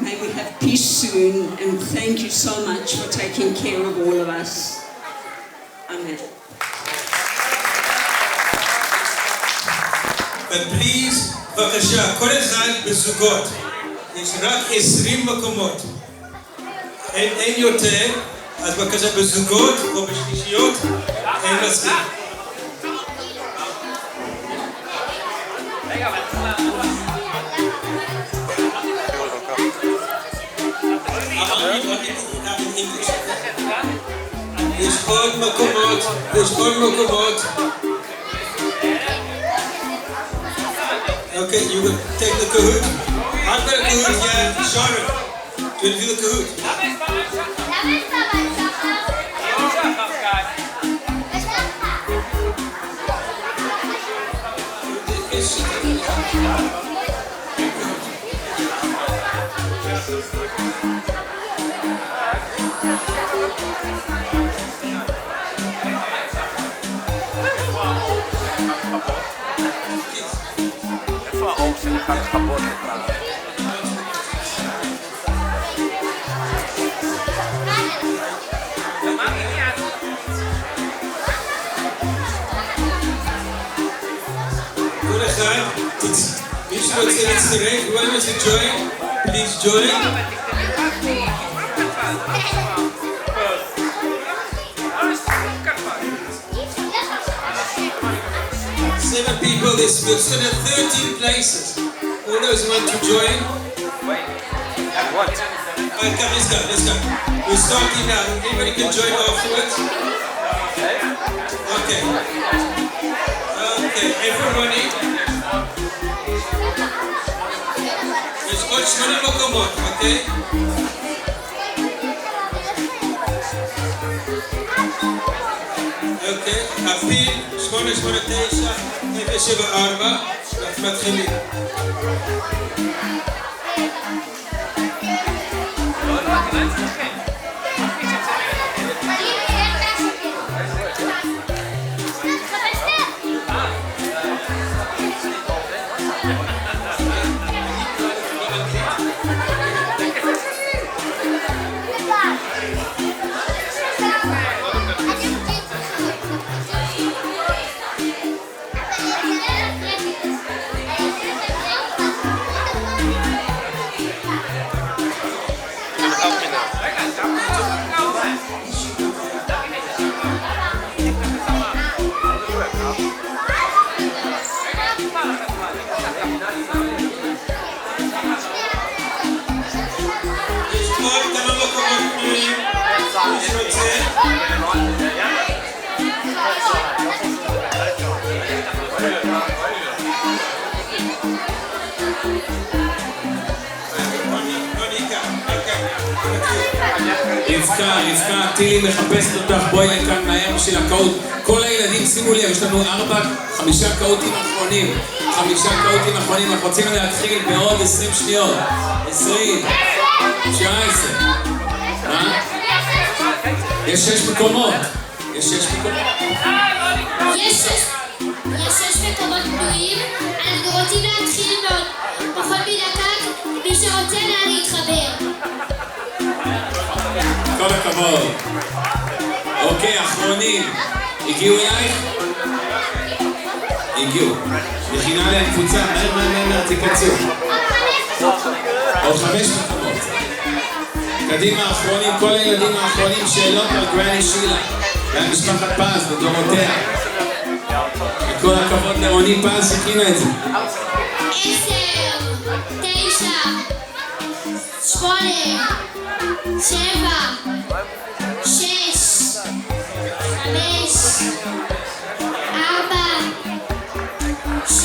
may we have peace soon, and thank you so much for taking care of all of us. Amen. ופליז, בבקשה, כל אחד בזוגות. יש רק 20 מקומות. אין יותר, אז בבקשה בזוגות או בשלישיות, אין מספיק. יש עוד מקומות. Okay, you will take the Kahoot. I've got a Kahoot, yeah. Sharon, do you do the Kahoot? Whoever wants to join, please join. Seven people, we're still at 13 places. All those who want to join. What? Come, let's go. We're starting now. Anybody can join afterwards? Okay, everybody. יש עוד 8 מקומות, אוקיי? אוקיי, אפיל 889-074, אנחנו מתחילים. רבקה, טילי מחפשת אותך, בואי לכאן מהר בשביל הקהוט. כל הילדים, שימו לב, יש לנו 5 קהוטים אחרונים. 5 קהוטים אחרונים, אנחנו רוצים להתחיל בעוד 20 שניות. 20, 19. יש 6 מקומות. יש 6 מקומות. יש 6 מקומות פנויים, אנחנו רוצים להתחיל מאוד פחות מדקה, מי שרוצה להתחבר. כל הכבוד. אוקיי, אחרונים. הגיעו אלייך? הגיעו. מכינה להם קבוצה, מהר, תקצרו. עוד 5 מקומות. קדימה האחרונים, כל הילדים האחרונים, שאלות על גרני שילה. משפחת פז לדורותיה. וכל הכבוד לרוני פז שהכינה את זה. 10, 9, 8, 7, 6, 5, 4, 3.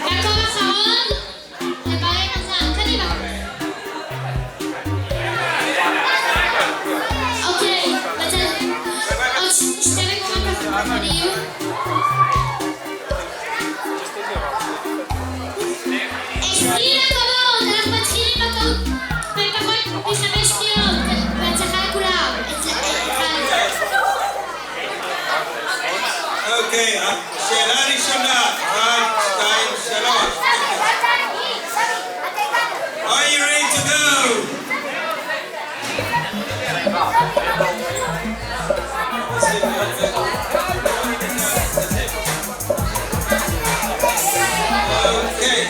מקום אחרון, לברי מזל, קדימה. אוקיי, עוד 2 מקומות אחרונים. אנחנו מתחילים בפחות מ5 שניות. בהצלחה לכולם. אוקיי, שאלה ראשונה. 1, 2, 3. Are you ready to go? Okay.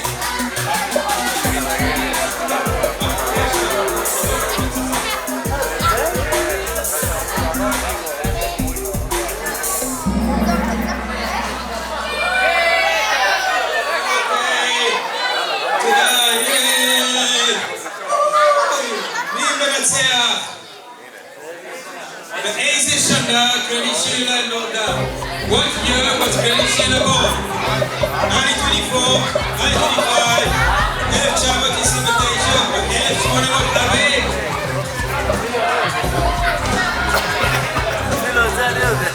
באיזה שנה גרני שילה נולדה? What year was גרני שילה born? 1924, 1925, 1929 או 1840? זה אני יודע.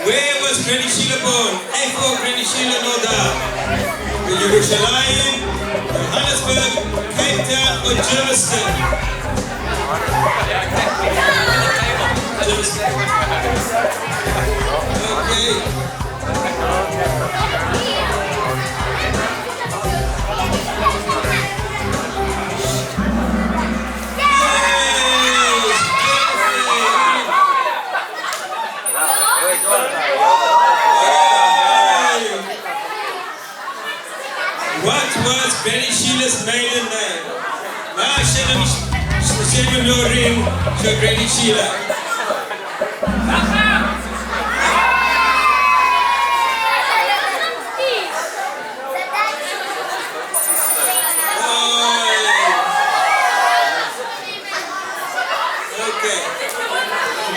Where was Granny Sheila born? איפה גרני שילה נולדה? בירושלים, יוהנסבורג, קייפטאון או ג'רסטון? אוקיי. What was Granny Sheila's maiden name? מה השם המלורים של גרני שילה? Okay.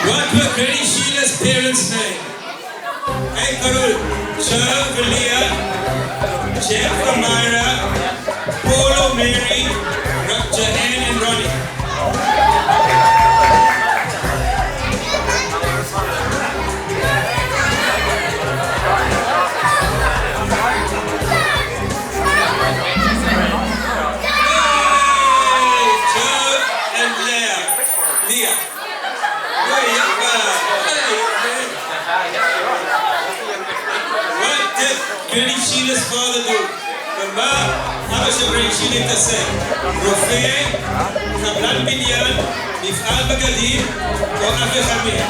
What were Granny Sheila's parents' name? Hey, Karul, Charles Valia, Jeff Amira, Polo Mary, Jahan and Ronnie. גרני שילה's father do? ומה אבא של גרני שילה התעסק? רופא, קבלן בניין, מפעל בגדים או אף אחד מהם?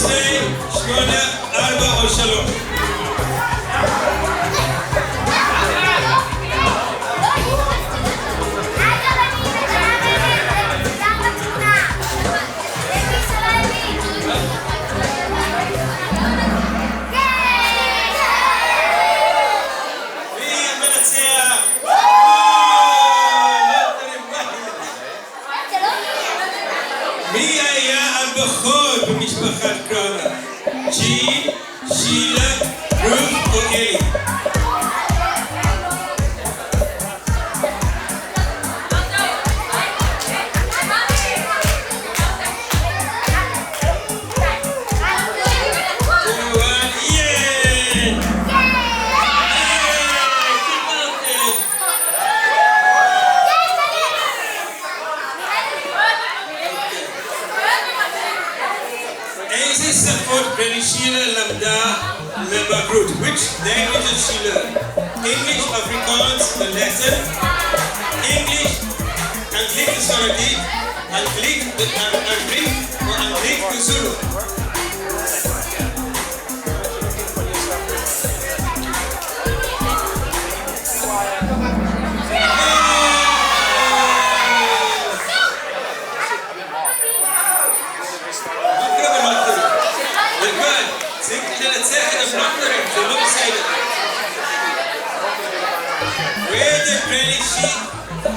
4, או 3. מי היה הבכור במשפחת קראונה? ג'ין, שילה, רות או אלי? איזה שפות גרני שילה למדה לבגרות? Which languages she learned? English, Afrikaans, the Latin, English, אנגלית וספרדית, אנגלית או אנגלית וזולו.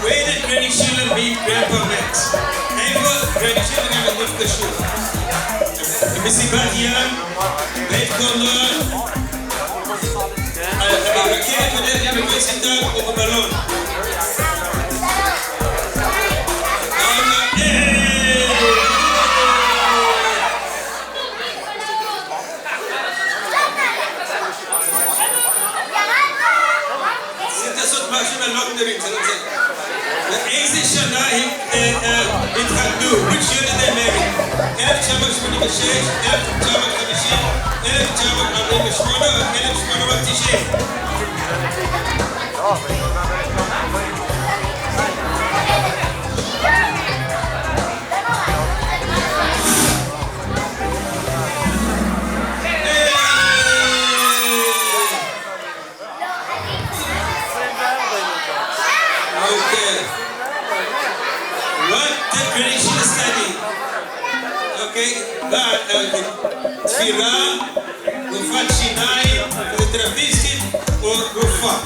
Where did Granny Sheila meet Grandpa Max? איפה Granny Sheila גם נפגשו? במסיבת ים, בית קולנוע, ברכבת בדרך לאוניברסיטה או בבלון. צריך לעשות משהו מהלוקדרים, זה לא זה. באיזה שנה התחתנו? Which year did they marry? 1986, 1950, 1948 או 1890? Okay. What did Granny Sheila study? Okay, תפירה, רופאת שיניים, פיזיותרפיסטית או רופאה?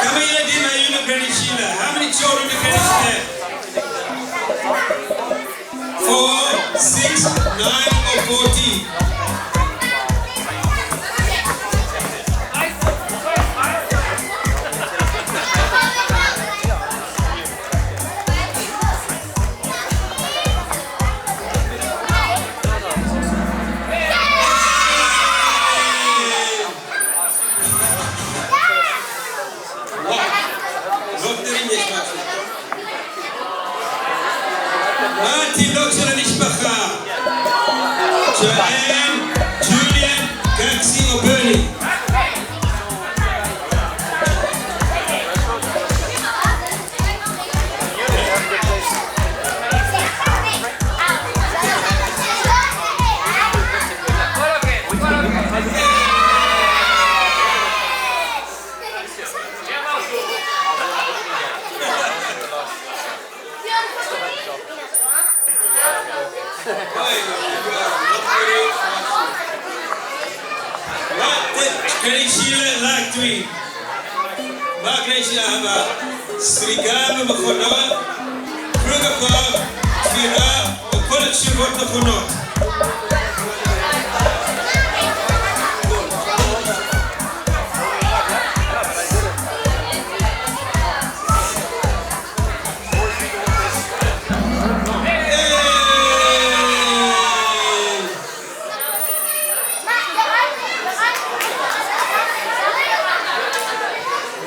כמה ילדים היו לגרני שילה? How many children did Granny Sheila have? 4, 6, 9 or 14? מה התינוק של המשפחה? ג'ואן, ג'וליאן, גקסי או ברני? Granny Sheila like to eat. מה גרני שילה אהבה? סריגה במכונות, קרוק אפור, תפירה או כל התשובות נכונות.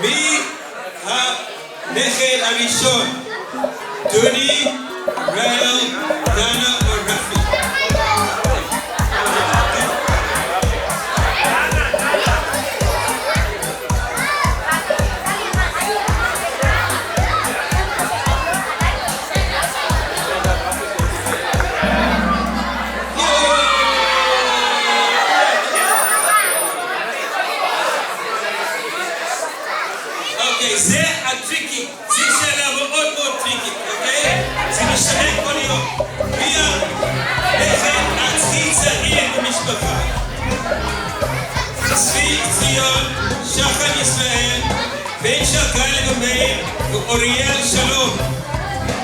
מי נכד הראשון, דוני, ראל, דנה ורפי. זה הטריקי, זה שאלה מאוד מאוד טריקית, אוקיי? זה משנה כל יום. מי הנכד הכי צעיר במשפחה? צבי ציון, שחר ישראל, בן שקל לגמרי, ואוריאל שלום.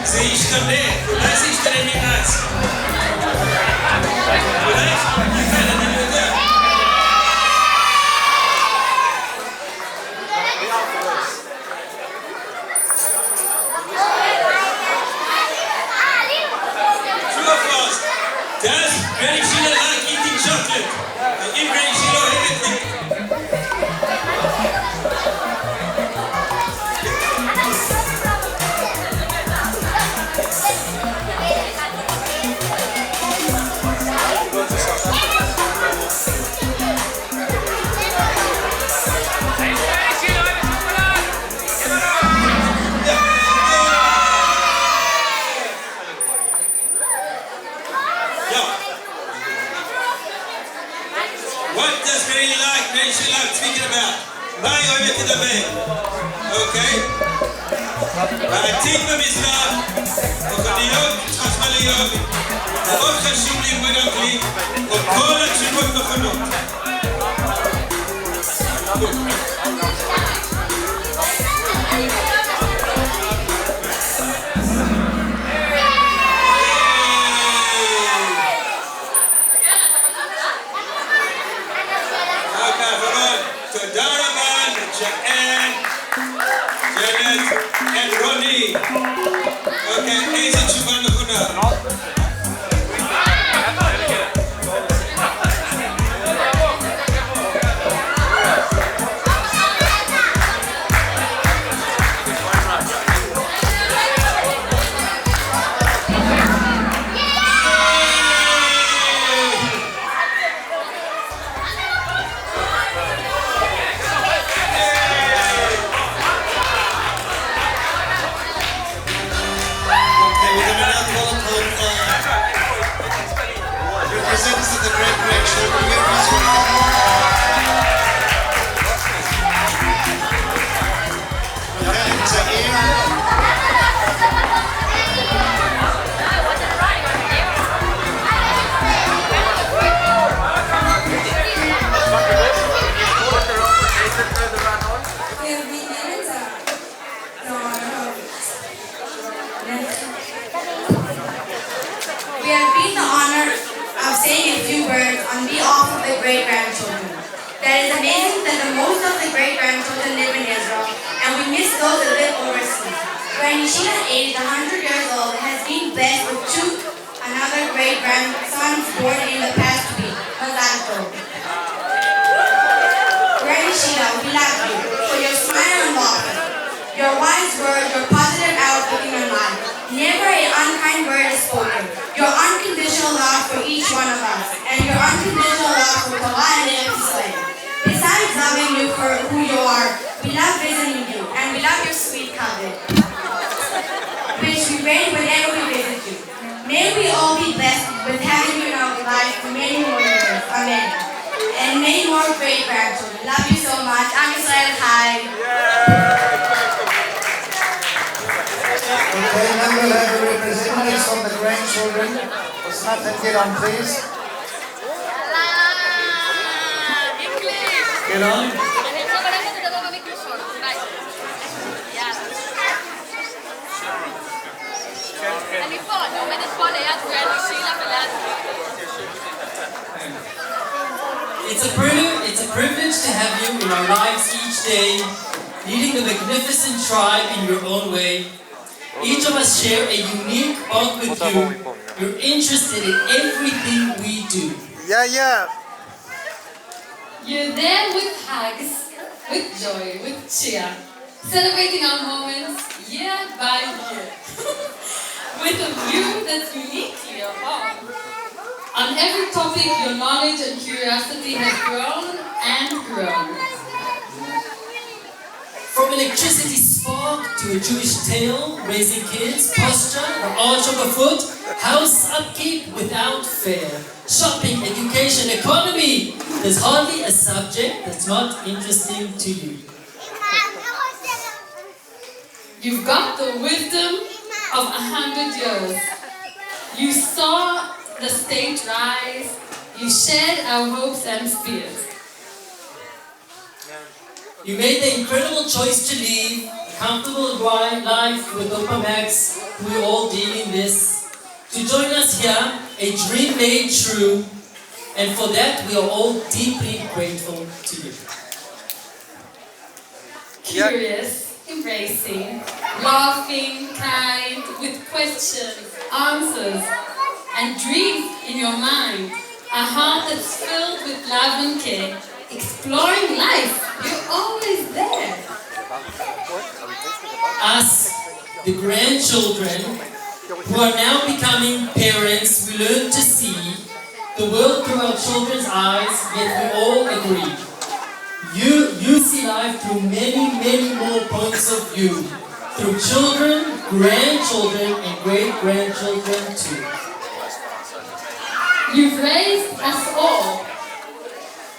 זה ישתנה, אולי זה ישתנה מאז. אולי? כן, אני יודע. Does Granny Sheila like eating chocolate? I give Granny Sheila everything. What does Granny like? Granny Sheila speaking about. מה היא אוהבת לדבר? אוקיי? העתיד במזרח, מכוניות חשמליות, מאוד חשוב ללמוד אנגלית, וכל התשובות נכונות. תודה רבה לג'אן, ג'נט ורוני. אוקיי, איזה תשובה נכונה? Representatives of the great grandchildren, we have been the honor of saying a few words on behalf of the great-grandchildren. That is amazing that the most of the great-grandchildren live in Israel, and we miss those that live overseas. Granny Sheila, aged 100 years old, has been blessed with another great-grandsons born in the past week. Mazal tov. Granny Sheila, we love you for your smile and laughter, your wise words, your positive outlook in your life. Never an unkind word is spoken. Your unconditional love for each one of us, and your unconditional love for Torah and Israel. Besides loving you for who you are, we love visiting you, and we love your sweet covet, which we raise whenever we visit you. May we all be blessed with having you in our life for many more years. Amen. And many more great grandchildren. Love you so much. I'm Israel. Hi. Okay, now we'll have the representatives from the grandchildren. Osmat and get on, please. Get on. אני פה, אני עומדת פה ליד גרני שילה וליד... It's a privilege to have you in our lives each day, leading the magnificent tribe in your own way. Each of us share a unique bond with you. You're interested in everything we do. Yeah. You're there with hugs, with joy, with cheer, celebrating our moments, by year. With a view that's uniquely your own. On every topic, your knowledge and curiosity has grown and grown. From electricity spark to a Jewish tale, raising kids, posture, the arch of a foot, house upkeep without fair, shopping, education, economy. There's hardly a subject that's not interesting to you. You've got the wisdom of 100 years. You saw the state rise. You shared our hopes and fears. You made the incredible choice to leave a comfortable life with Opamax, who we're all dealing this, to join us here, a dream made true, and for that we are all deeply grateful to you. Curious, embracing, laughing, kind, with questions, answers, and dreams in your mind. A heart that's filled with love and care. Exploring life, you're always there. Us, the grandchildren, who are now becoming parents, we learn to see the world through our children's eyes, yet we all agree. You see life through many, many more points of view. Through children, grandchildren, and great-grandchildren too. You've raised us all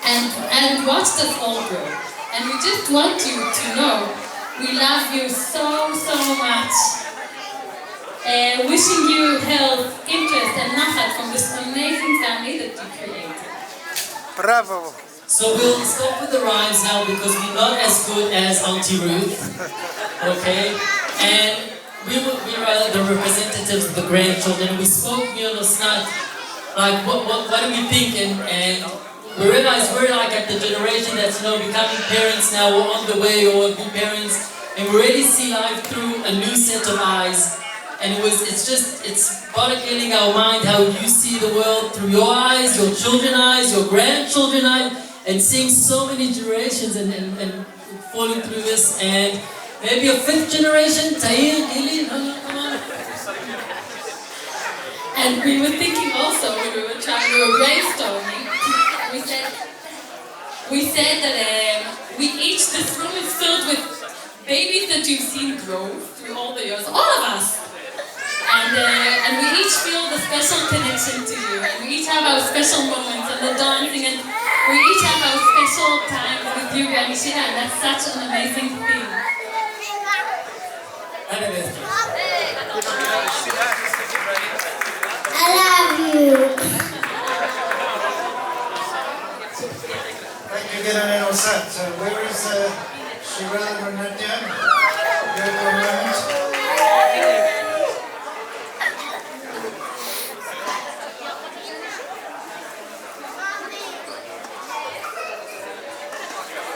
and watched us all grow. And we just want you to know we love you so, so much. Wishing you health, interest, and nachat from this amazing family that you created. Bravo! So we'll stop with the rhymes now because we're not as good as Auntie Ruth, okay? And we are the representatives of the grandchildren. We spoke, Osnat, like what do we think? And we realize we're like at the generation that's becoming parents now, or on the way, or will be parents, and we already see life through a new set of eyes. And it's boggling our mind how you see the world through your eyes, your children's eyes, your grandchildren's eyes, and seeing so many generations and falling through this, and maybe a fifth generation, Tahir, Gili, come on. And we were thinking also when we were brainstorming, we said that this room is filled with babies that you've seen grow through all the years, all of us. And we each feel the special connection to you, and we each have our special moments and the dancing, and we each have our special times with you, Granny Sheila, and that's such an amazing thing. I love you. Thank you, Gideon and Osat. Where is Sheila and Nadia? You have a moment.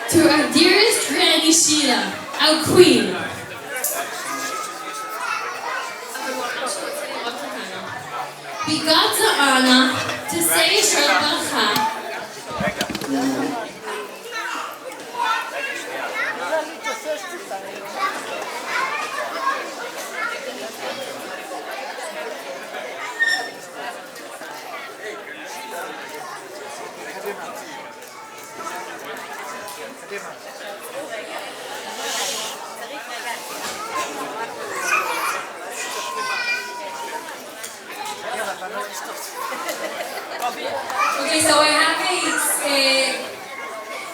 To our dearest Granny Sheila, our queen. We got the honor to say Shel Bracha. Okay, so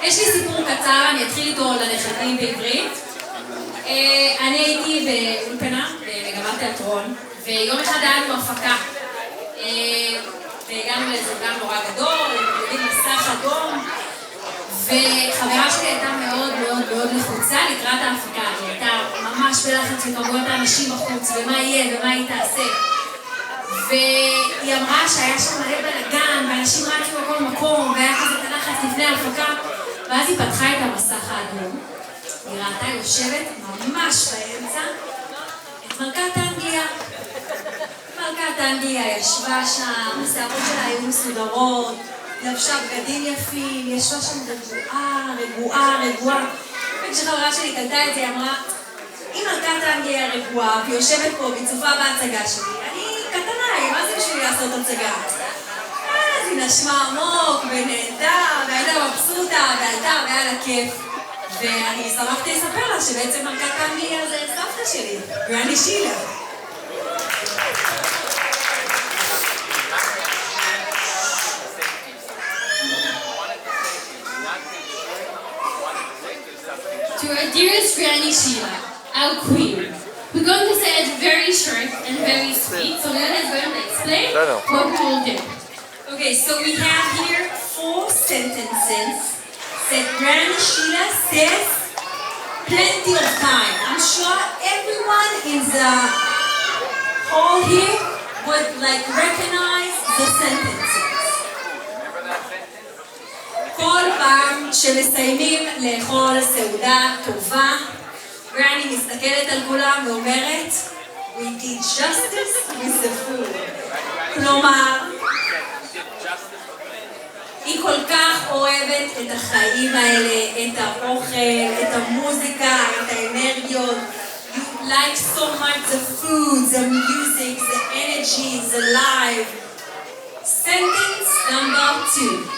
יש לי סיפור קצר, אני אתחיל איתו לנכדים בעברית. אני הייתי באולפנה, במגמת תיאטרון, ויום אחד היה לנו הפקה. והגענו לאיזה אולם נורא גדול, עם מסך אדום, וחברה שלי הייתה מאוד מאוד מאוד לחוצה לקראת ההפקה. היא הייתה ממש בלחץ וקראו את האנשים בחוץ, ומה יהיה ומה היא תעשה. והיא אמרה שהיה שם מלא בלגן, ואנשים רצו בכל מקום, והיה כזה את הלחץ לפני ההפקה. ואז היא פתחה את המסך האדום, היא ראתה יושבת ממש באמצע את מלכת האנגליה. מלכת האנגליה ישבה שם, השערות שלה היו מסודרות, לבשה בגדים יפים, ישבה שם רגועה. וכשחברה שלי קלטה את זה, היא אמרה, אם אני מלכת האנגליה הרגועה, ויושבת פה וצופה בהצגה שלי. אני קטנה, מה זה בשבילי לעשות הצגה? אז היא נשמה עמוק ונהנתה, והייתה מבסוטה, ועלתה והיה לה כיף. ואני שמחתי לספר לה שבעצם מלכת האנגליה זה סבתא שלי, גרני שילה. To our dearest Granny Sheila, our queen. We're going to say it very short and very sweet, so Lena is going to explain what we will do. Okay, so we have here 4 sentences that Granny Sheila says plenty of time. I'm sure everyone in the hall here would recognize the sentences. כל פעם שמסיימים לאכול סעודה טובה, גרני מסתכלת על כולם ואומרת, We did justice with the food. כלומר, היא כל כך אוהבת את החיים האלה, את האוכל, את המוזיקה, את האנרגיות. You like so much the food, the music, the energy, the life. Sentence number 2.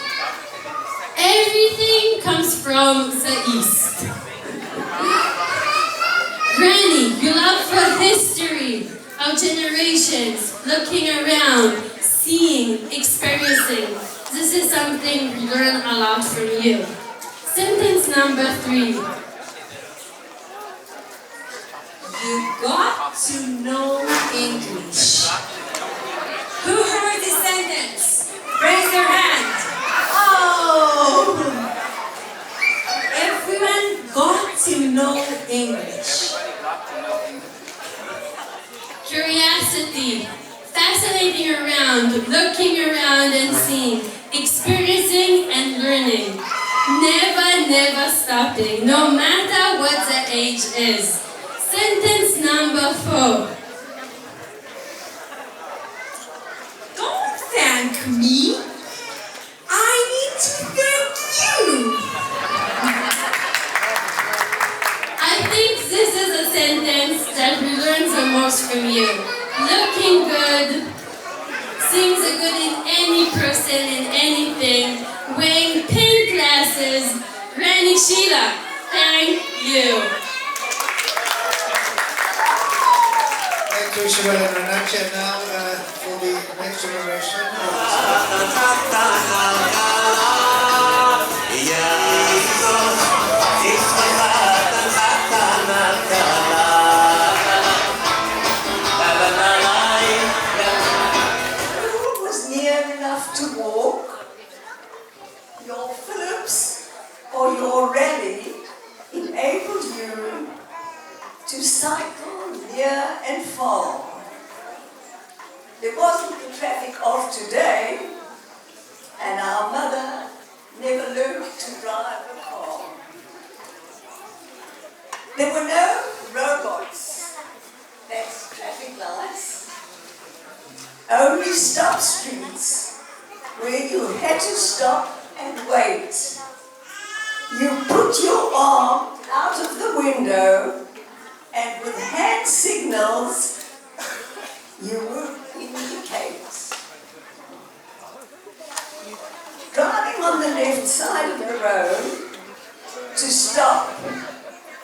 Everything comes from the east. Granny, you love for history, our generations, looking around, seeing, experiencing. This is something we learn a lot from you. Sentence number 3. You got to know English. Who heard this sentence? Raise your hand. Oh! Everyone got to know English. Curiosity, fascinating around, looking around and seeing, experiencing and learning. Never, never stopping, no matter what the age is. Sentence number 4. Don't thank me. I need to thank you. I think this is a sentence that we learn the most from you. Looking good, seeing the good in any person, in anything, wearing pink glasses. Granny Sheila, thank you. Thank you, Sheila and Renata. Now for the next generation. Who was near enough to walk? Your Phillips or your rally enabled you to cycle near and far. There wasn't the traffic of today, and our mother never learned to drive a car. There were no robots, that's traffic lights, only stop streets where you had to stop and wait. You put your arm out of the window and with hand signals you would indicate. Driving on the left side of the road to stop,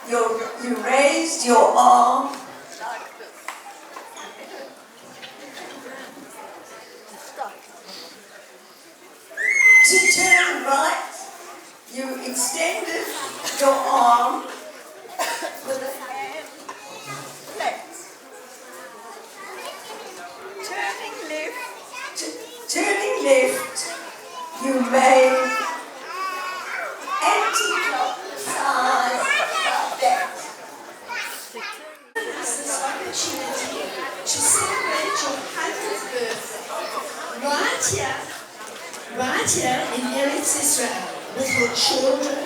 you raised your arm to turn right. You extended your arm with a hand left. Turning left, you made anti-clockwise like that. This is this opportunity to celebrate your 100th birthday. Right here in Eretz Israel, with your children,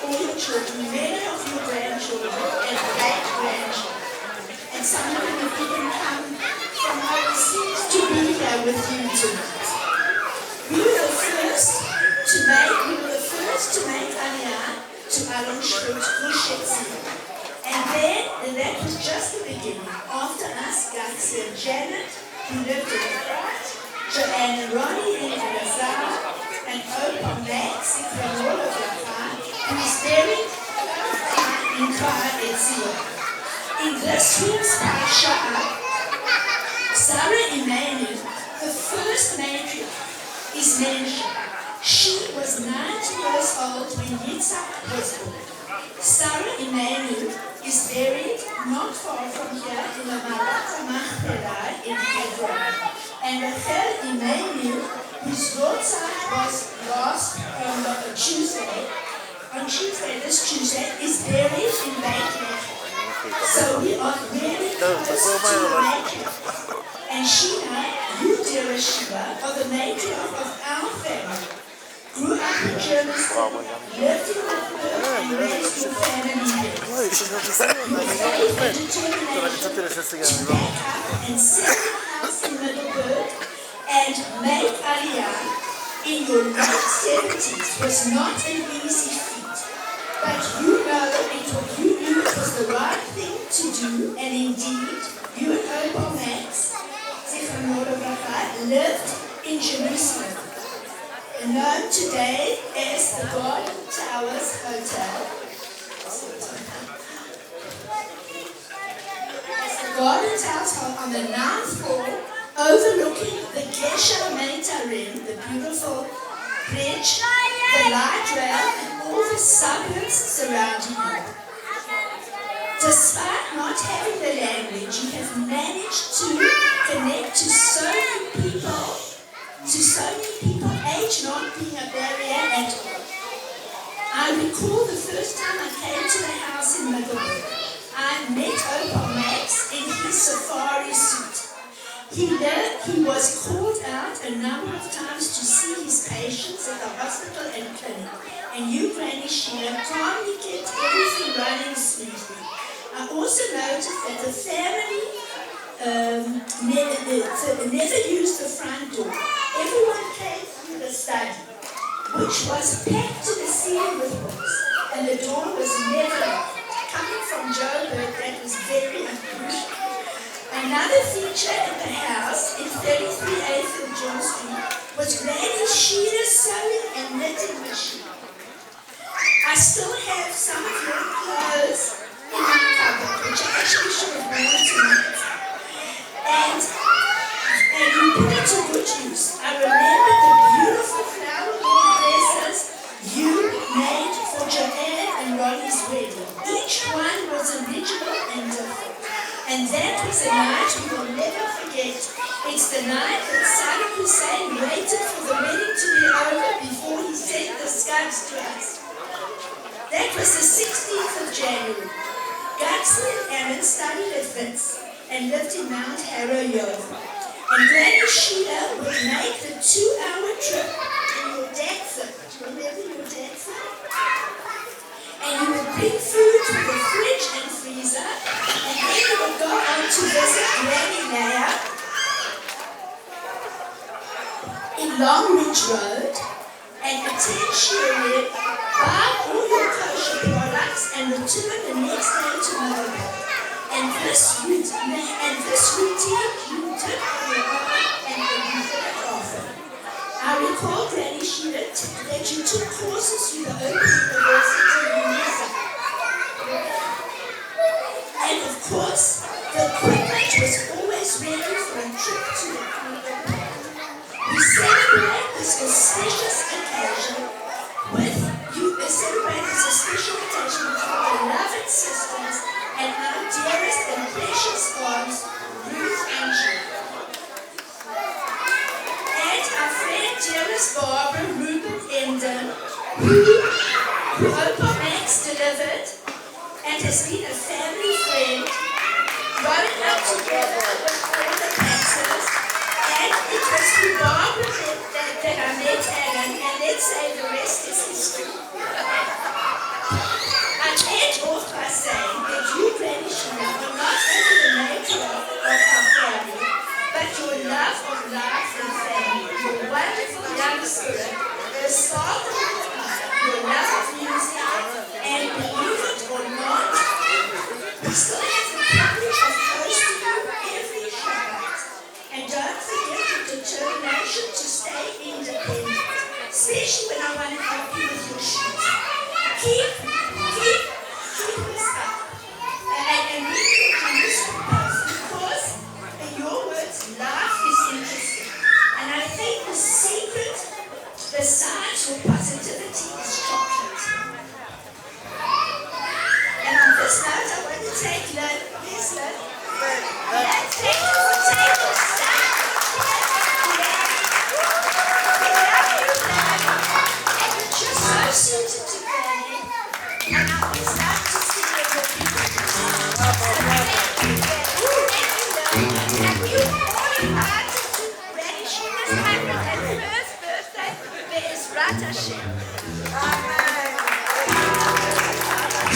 all your children, many of your grandchildren and great-grandchildren. And some of them have even come from overseas to be here with you tonight. We were the first to make Aliyah to Alon Shultz Gush Etzion. And then then, that was just the beginning. After us, Gutsy and Janet, who lived in the front, Joanne and Ronnie in Lazar, and Opa Max in Cranola, who is buried in Kar Etzion. In this week's Parasha, Sarah Emanuel, the first matriarch, is mentioned. She was 90 years old when Yitzhak was born. Sarah Emanuel is buried not far from here in the Marat Machpelah in Hebron. And Rachel Emanuel, whose roadside was last this Tuesday, is buried in Bethlehem. So we are really close to the matriarch. And Sheila, you dear Sheila, are the matriarch of our family. Grew up in Germany, lived in Luxembourg, and raised your family here. With faith and determination to back up and set the house in Middelburg and make Aliyah in your late 70s was not an easy feat. But you knew it was the right thing to do, and indeed, you and Opa Max, lived in Jerusalem, known today as the Garden Towers Hotel. As the Garden Towers Hotel on the 9th floor, overlooking the Gesher Meitarim, the beautiful bridge, the light rail, and all the suburbs surrounding you. Despite not having the language, you have managed to connect to so many people, age not being a barrier at all. I recall the first time I came to the house in Middelburg. I met Opa Max in his safari suit. He was called out a number of times to see his patients at the hospital and clinic, and you, Granny Sheila, calmly kept everything running smoothly. I also noticed that the family never used the front door. Everyone came through the study, which was packed to the ceiling with books, and the door was never locked. Coming from Joburg, that was very unusual. Another feature at the house in 33A of John Street was Granny Sheila's sewing and knitting machine. I still have some of your clothes in my cupboard, which I actually should have worn tonight. And you put it to good use. I remember the beautiful flower dresses you made for Joanne and Ronnie's wedding. Each one was original and different. And that was a night we will never forget. It's the night that Saddam Hussein waited for the wedding to be over before he sent the scuds to us. That was the 16th of January. Gutsy and Aaron studied at Wits and lived in Mount Harrow, Yoga. And Granny Sheila would make the 2-hour trip in your Datsun. Do you remember your Datsun? And you would bring food to the fridge and freezer, and then you would go on to visit Granny Leia in Long Ridge Road and attend Sheila, buy all your kosher products and return the next day to Middelburg. And this routine you did on your own and you did it often. I recall, Granny Sheila, that you took courses through the Open University in Unisa. And of course, the equipment was always ready for a trip to the Kingdom. We celebrate this auspicious occasion with our beloved sisters and our dearest and precious ones, Ruth and Jill. And our friend dearest Barbara Rupert Enden, who Opa Max delivered and has been a family friend, growing up together with all the Maxes. And it was through Barbara that I met Alan, and let's say the rest is history. I end off by saying that you, Granny Sheila, are not only the matriarch of our family, but your love of life and family, your wonderful young spirit, the spark of your eye, your love of music, and believe it or not, we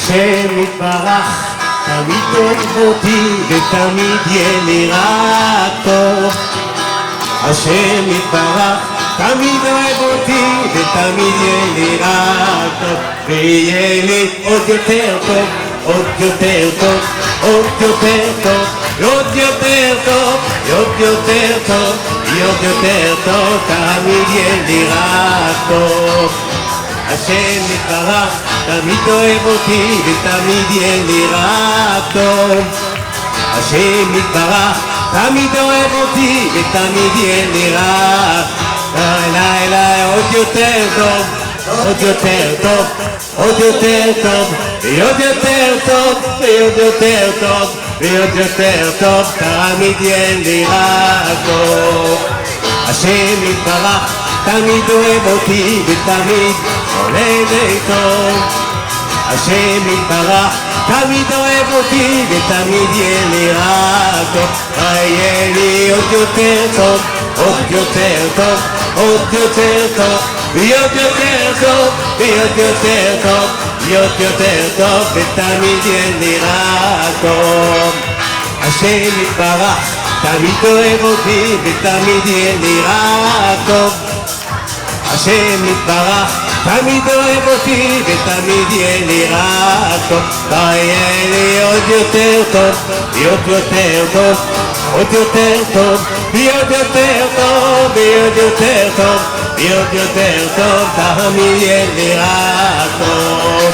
השם יתברך תמיד אוהב אותי ותמיד יהיה לי רק טוב. השם יתברך תמיד אוהב אותי ותמיד יהיה לי רק טוב. ויהיה לי עוד יותר טוב, עוד יותר טוב, עוד יותר טוב, עוד יותר טוב, עוד יותר טוב, עוד יותר טוב, תמיד יהיה לי רק טוב. השם יתברך תמיד אוהב אותי ותמיד יהיה לי רק טוב. השם יתברך תמיד אוהב אותי ותמיד יהיה לי רק עוד יותר טוב, עוד יותר טוב, עוד יותר טוב, ועוד יותר טוב, ועוד יותר טוב, ועוד יותר טוב, תמיד יהיה לי רק טוב. השם יתברך תמיד אוהב אותי ותמיד עולה לי טוב. השם יתברך תמיד אוהב אותי ותמיד יהיה לי רק טוב. יהיה לי עוד יותר טוב, עוד יותר טוב, עוד יותר טוב, ועוד יותר טוב, ועוד יותר טוב, ועוד יותר טוב, ותמיד יהיה לי רק טוב. השם יתברך תמיד אוהב אותי ותמיד יהיה לי רק טוב. השם יתברך תמיד אוהב אותי ותמיד יהיה לי רק טוב. ויהיה לי עוד יותר טוב, עוד יותר טוב, עוד יותר טוב, ועוד יותר טוב, ועוד יותר טוב, ועוד יותר טוב, תמיד יהיה לי רק טוב.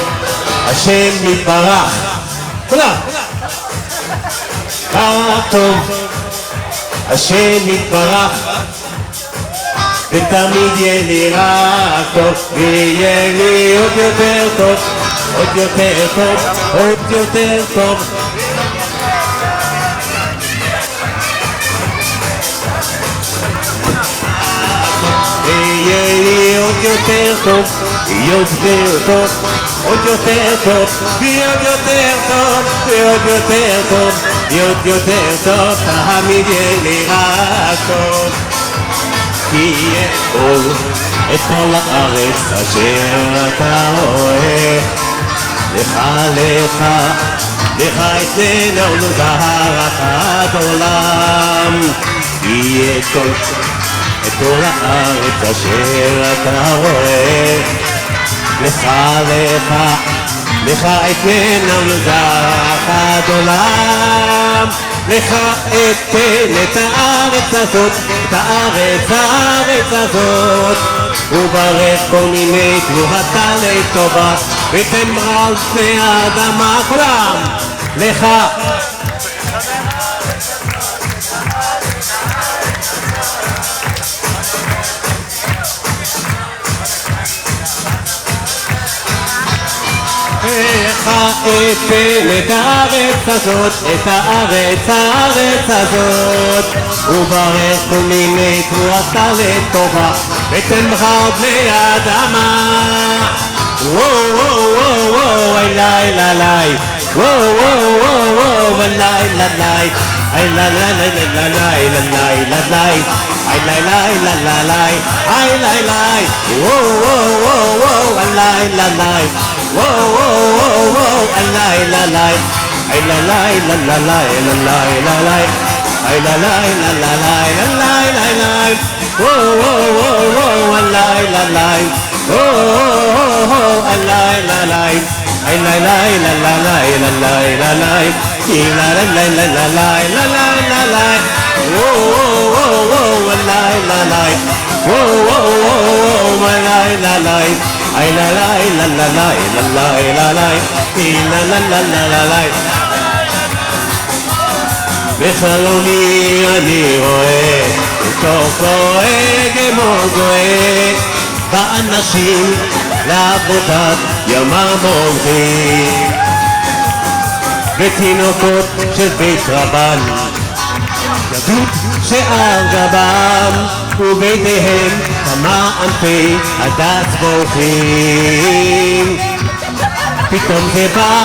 השם יתברך כולם רק טוב. השם יתברך ותמיד יהיה לי רק טוב. ויהיה לי עוד יותר טוב, עוד יותר טוב, עוד יותר טוב. ויהיה לי עוד יותר טוב, עוד יותר טוב, עוד יותר טוב, ועוד יותר טוב, ועוד יותר טוב, ועוד יותר טוב, תמיד יהיה לי רק טוב. כי יהיה אור את כל הארץ אשר אתה רואה. לך לך לך אצלנו זהרת עד עולם. יהיה טוב את כל הארץ אשר אתה רואה. לך לך לך אתן זהרת עד עולם. לך אתן את הארץ הזאת, את הארץ הזאת, וברך כל מיני תבואתה לטובה, ותמרה על פני האדמה כולם. לך לך אתן את הארץ הזאת, את הארץ הזאת, וברך כל מיני תבואתה לטובה, ותמרה על פני האדמה. וואו וואו וואו וואו אליי אליי, וואו וואו וואו וואו אליי אליי, אליי אליי אליי אליי אליי, אליי אליי אליי אליי, וואו וואו וואו וואו אליי אליי, וואו וואו וואו וואו אליי אליי, אליי אליי אליי אליי, אליי אליי אליי אליי, וואו וואו וואו וואו אליי אליי, oh alay lalay ay lalay lalay lalay lalay lalay lalay lalay lalay oh alay lalay oh alay lalay ay lalay lalay lalay lalay lalay lalay בחלומי אני רואה בתוך רואה כמו גואה באנשים לעבודת ימם הולכים, ותינוקות של בית רבן ידות שער גבם, ובידיהם כמה ענפי הדס בורחים. פתאום זה בא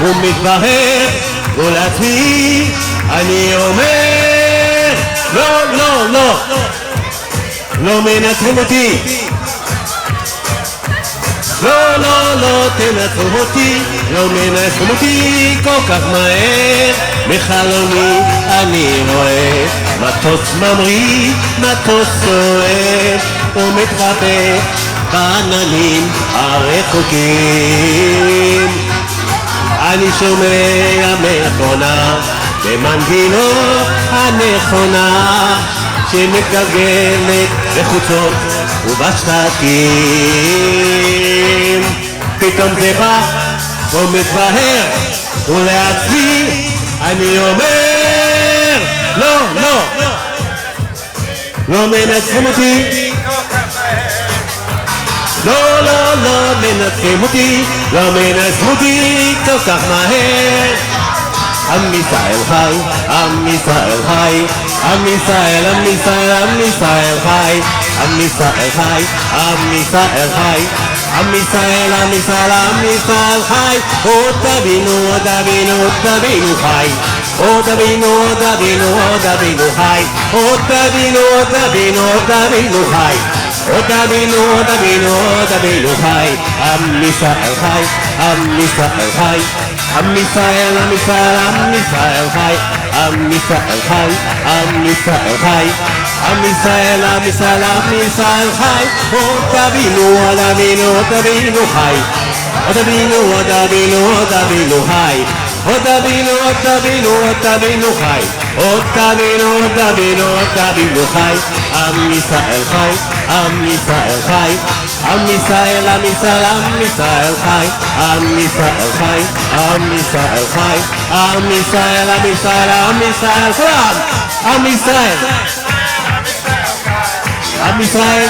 ומתברר, ולעצמי אני אומר לא לא לא לא מנצחים אותי. לא, לא, לא תנצחו אותי, לא מנצחים אותי כל כך מהר. מחלומי אני רואה מטוס ממריא, מטוס סוער, ומתחבא בעננים הרחוקים. אני שומע מכונה במנגינות הנכונה שמתגלגלת בחוצות ובשטחים. פתאום זה בא ומתבהר ולעצמי אני אומר לא, לא, לא מנצחים אותי, לא, לא, לא מנצחים אותי, לא מנצחים אותי כל כך מהר. עם ישראל חי, עם ישראל חי, עם ישראל, עם ישראל, עם ישראל חי, עם ישראל חי, עם ישראל חי, עם ישראל, עם ישראל, עם ישראל חי. עוד תבינו, עוד תבינו, עוד תבינו חי, עוד תבינו, עוד תבינו, עוד תבינו חי, עוד תבינו, עוד תבינו, עוד תבינו חי, עוד תבינו, עוד תבינו, עוד תבינו חי. עם ישראל חי, עם ישראל חי, עם ישראל, עם ישראל, עם ישראל חי, עם ישראל חי, עם ישראל חי, עם ישראל, עם ישראל, עם ישראל חי. עוד תבינו, עוד תבינו, עוד תבינו חי, עוד תבינו, עוד תבינו, עוד תבינו חי, עוד תבינו, עוד תבינו, עוד תבינו חי, עוד תבינו, עוד תבינו, עוד תבינו חי. עם ישראל חי, עם ישראל חי, עם ישראל, עם ישראל, עם ישראל חי, עם ישראל חי, עם ישראל חי, עם ישראל, עם ישראל, עם ישראל, כולם, עם ישראל, עם ישראל,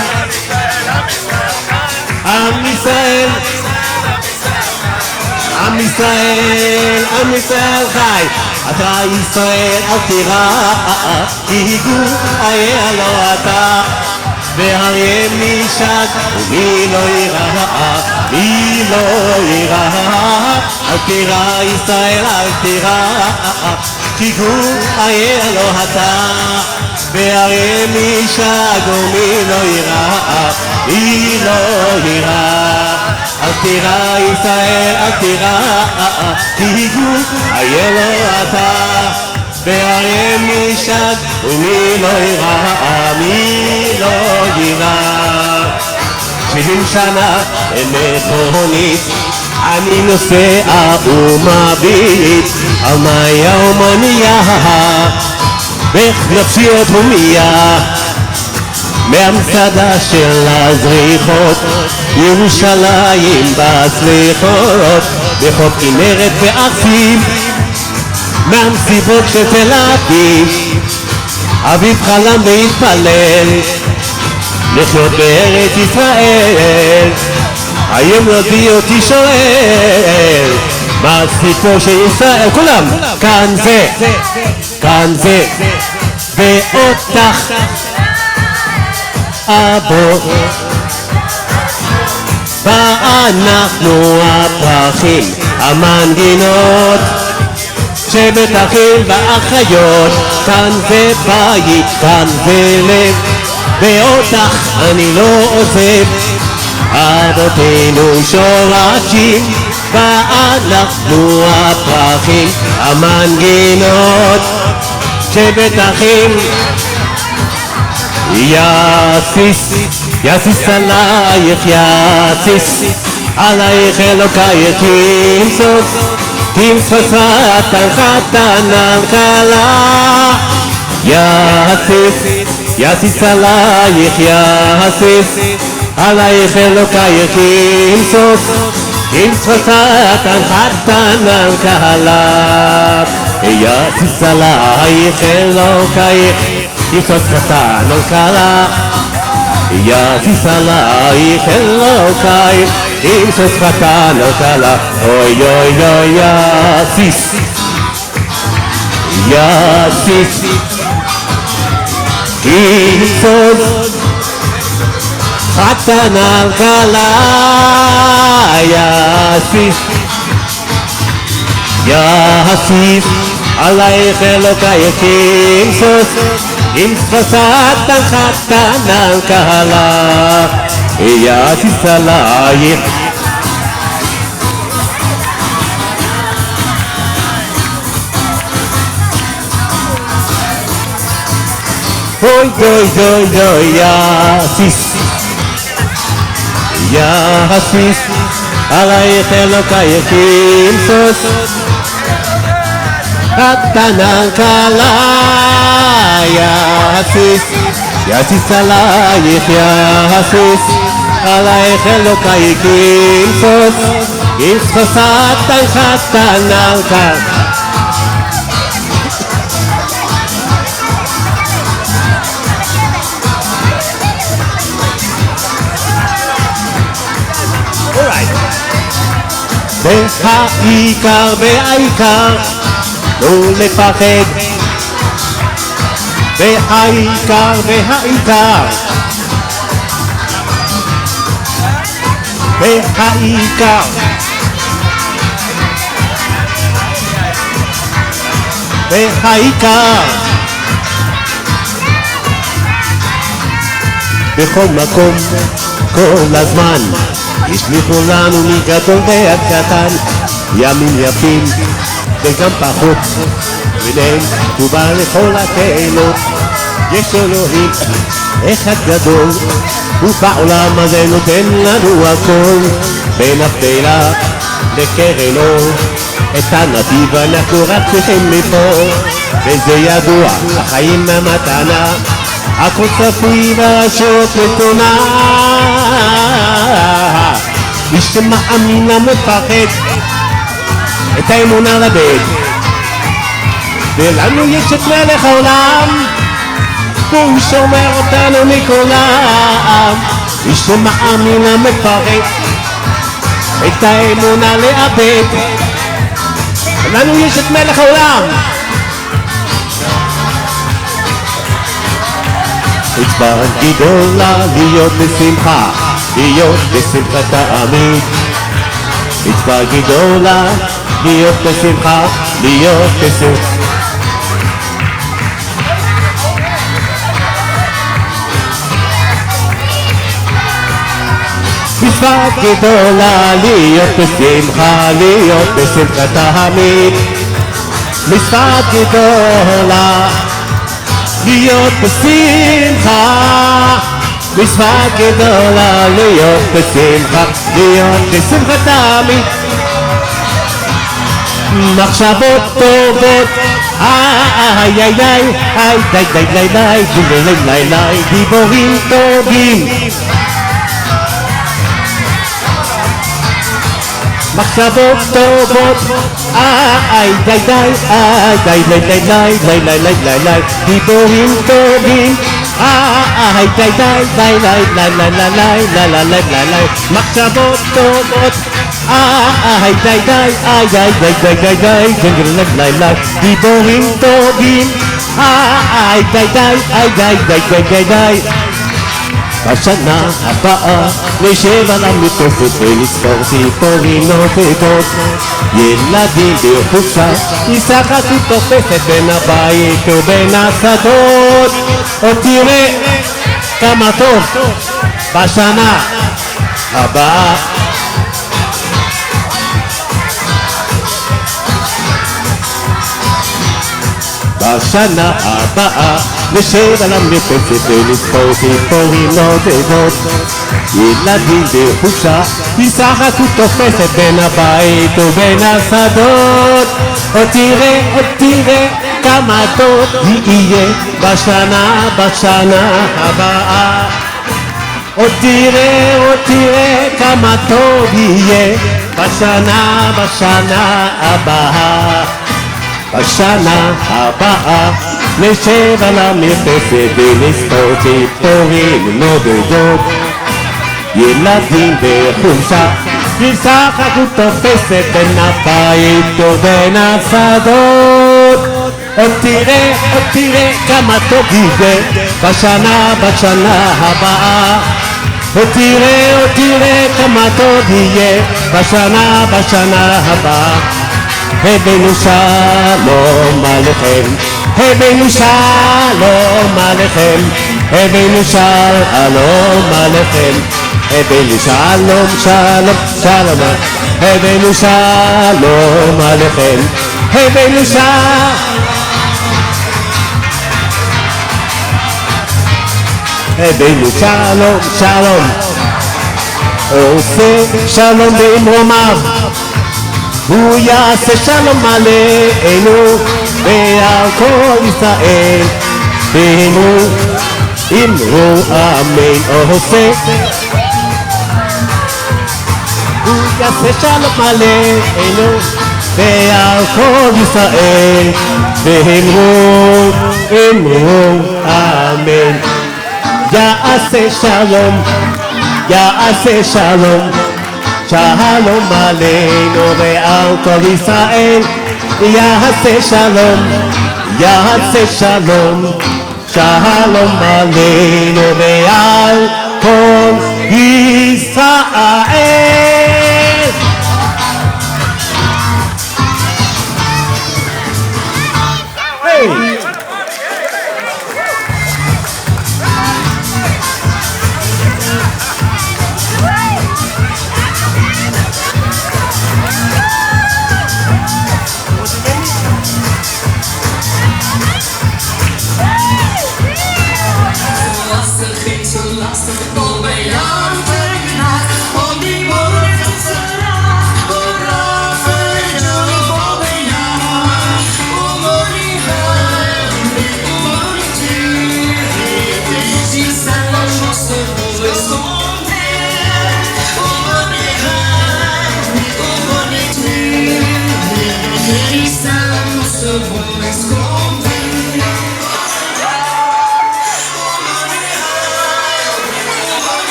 עם ישראל, עם ישראל, עם ישראל חי. אתה ישראל אל תירא, כי גור היה לו אתה, ואריה משק ומי לא ירא, מי לא ירא. אל תירא ישראל אל תירא, כי גור היה לו אתה, ואריה משק ומי לא ירא, מי לא ירא. אל תירא ישראל אל תירא, כי גור היה לו אתה, ואריה משק ומי לא ירא, מי לא ירא. 70 שנה במכונית אני נוסע ומביט על מהי האומניה, ואיך נפשי עוד הומיה מהמצדה של הזריחות, ירושלים בסליחות, בחוף כנרת וארצים, מהמסיבות של תל אביב. אביב חלם והתפלל לחיות בארץ ישראל, היום רבי אותי שואל מה הסיפור של ישראל. כולם כאן זה, כאן זה, ואותך אבו, ואנחנו הפרחים, המנגינות שבט אחים ואחיות. כאן זה בית, כאן זה לב, ואותך אני לא עוזב. אבותינו שורשים, ואנחנו הפרחים, המנגינות שבט אחים. יסיס, יסיס עלייך, יסיס עלייך אלוקייך, כמסוס, כמסוסת על חתן על כלה. יסיס, יסיס עלייך, יסיס עלייך אלוקייך, כמסוס, כמסוסת על חתן על כלה. יסיס עלייך אלוקייך, כמסוס חתן על כלה. יסיס עלייך אלוקייך, כמסוס חתן על כלה. אוי אוי אוי יסיס, יסיס כמסוס חתן על כלה. יסיס, יסיס עלייך אלוקייך, כמסוס כמסוסת על חתן על כלה. יסיס עלייך אוי דוי דוי דוי יאסיס יאסיס עלייך אלוקייך ימסוס קטנה קלה יאסיס יאסיס עלייך יאסיס עלייך אלוקייך ימסוס ימסוס קטנה קלה והעיקר והעיקר לא לפחד והעיקר והעיקר והעיקר והעיקר בכל מקום כל הזמן השליחו לנו מגדול ועד קטן ימים יפים וגם פחות ביניהם תשובה לכל הקהילות יש אלוהים אחד גדול ובעולם הזה נותן לנו הכל בין אפלה לקרנו את הנתיב אנחנו רק צריכים לבחור וזה ידוע החיים מהמתנה הכל צפוי והשעות נתונה מי שמאמין המפחד את האמונה לבד ולנו יש את מלך העולם והוא שומר אותנו מכולם מי שמאמין המפחד את האמונה לאבד ולנו יש את מלך העולם מצווה גדולה להיות בשמחה להיות בשמחת תמיד מצווה גדולה להיות בשמחה להיות בשמחה מצווה גדולה להיות בשמחה להיות בשמחת תמיד מצווה גדולה להיות בשמחה מצווה גדולה להיות בשמחה להיות בשמחת תמיד מחשבות טובות איי איי איי איי די די די די די די די דיבורים טובים מחשבות טובות איי די די איי די די די די די די די די דיבורים טובים איי די די די די די די די די די מחשבות טובות איי די די איי די די די די די די די דיבורים טובים איי די די איי די די די די בשנה הבאה נשב על המטופת ולספור ציפורים נודדות ילדים בחופשה ישחקו תופסת בין הבית ובין השדות עוד תראה כמה טוב בשנה הבאה בשנה הבאה נשב על המרפסת ולספור ציפורים נודדות ילדים בחופשה ישחקו תופסת בין הבית ובין השדות עוד תראה כמה טוב יהיה בשנה הבאה עוד תראה כמה טוב יהיה בשנה הבאה בשנה הבאה נשב על המרפסת ולספור ציפורים נודדות ילדים בחופשה ישחקו תופסת בין הבית ובין השדות עוד תראה כמה טוב יהיה בשנה הבאה עוד תראה כמה טוב יהיה בשנה הבאה הבאנו שלום עליכם הבאנו שלום עליכם הבאנו שלום עליכם הבאנו שלום הבאנו שלום עליכם הבאנו שלום רבנו שלום שלום עושה שלום במרומיו הוא יעשה שלום עלינו ועל כל ישראל אמרו אמן עושה הוא יעשה שלום עלינו ועל כל ישראל אמרו אמן יעשה שלום שלום עלינו ועל כל ישראל יעשה שלום שלום עלינו ועל כל ישראל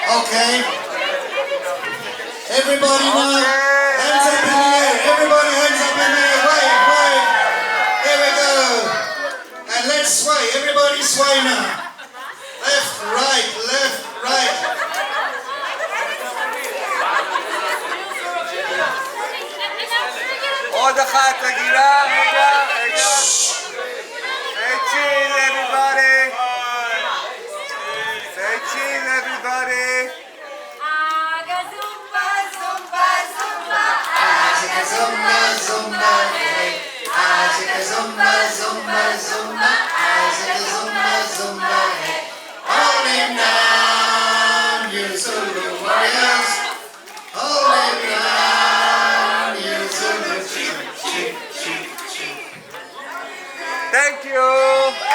Okay. Everybody now, hands up in the air. Everybody hands up in the air. Wave, wave. There we go. And let's sway. Everybody sway now. Left, right, left, right. עוד אחת, רגילה, רגע. Say cheese, everybody. Say cheese, everybody. Zumba, zumba, hey. Zumba, zumba, zumba. Zumba, zumba, hey. Hold him down, you Zulu warriors. Hold him down, you Zulu. Thank you.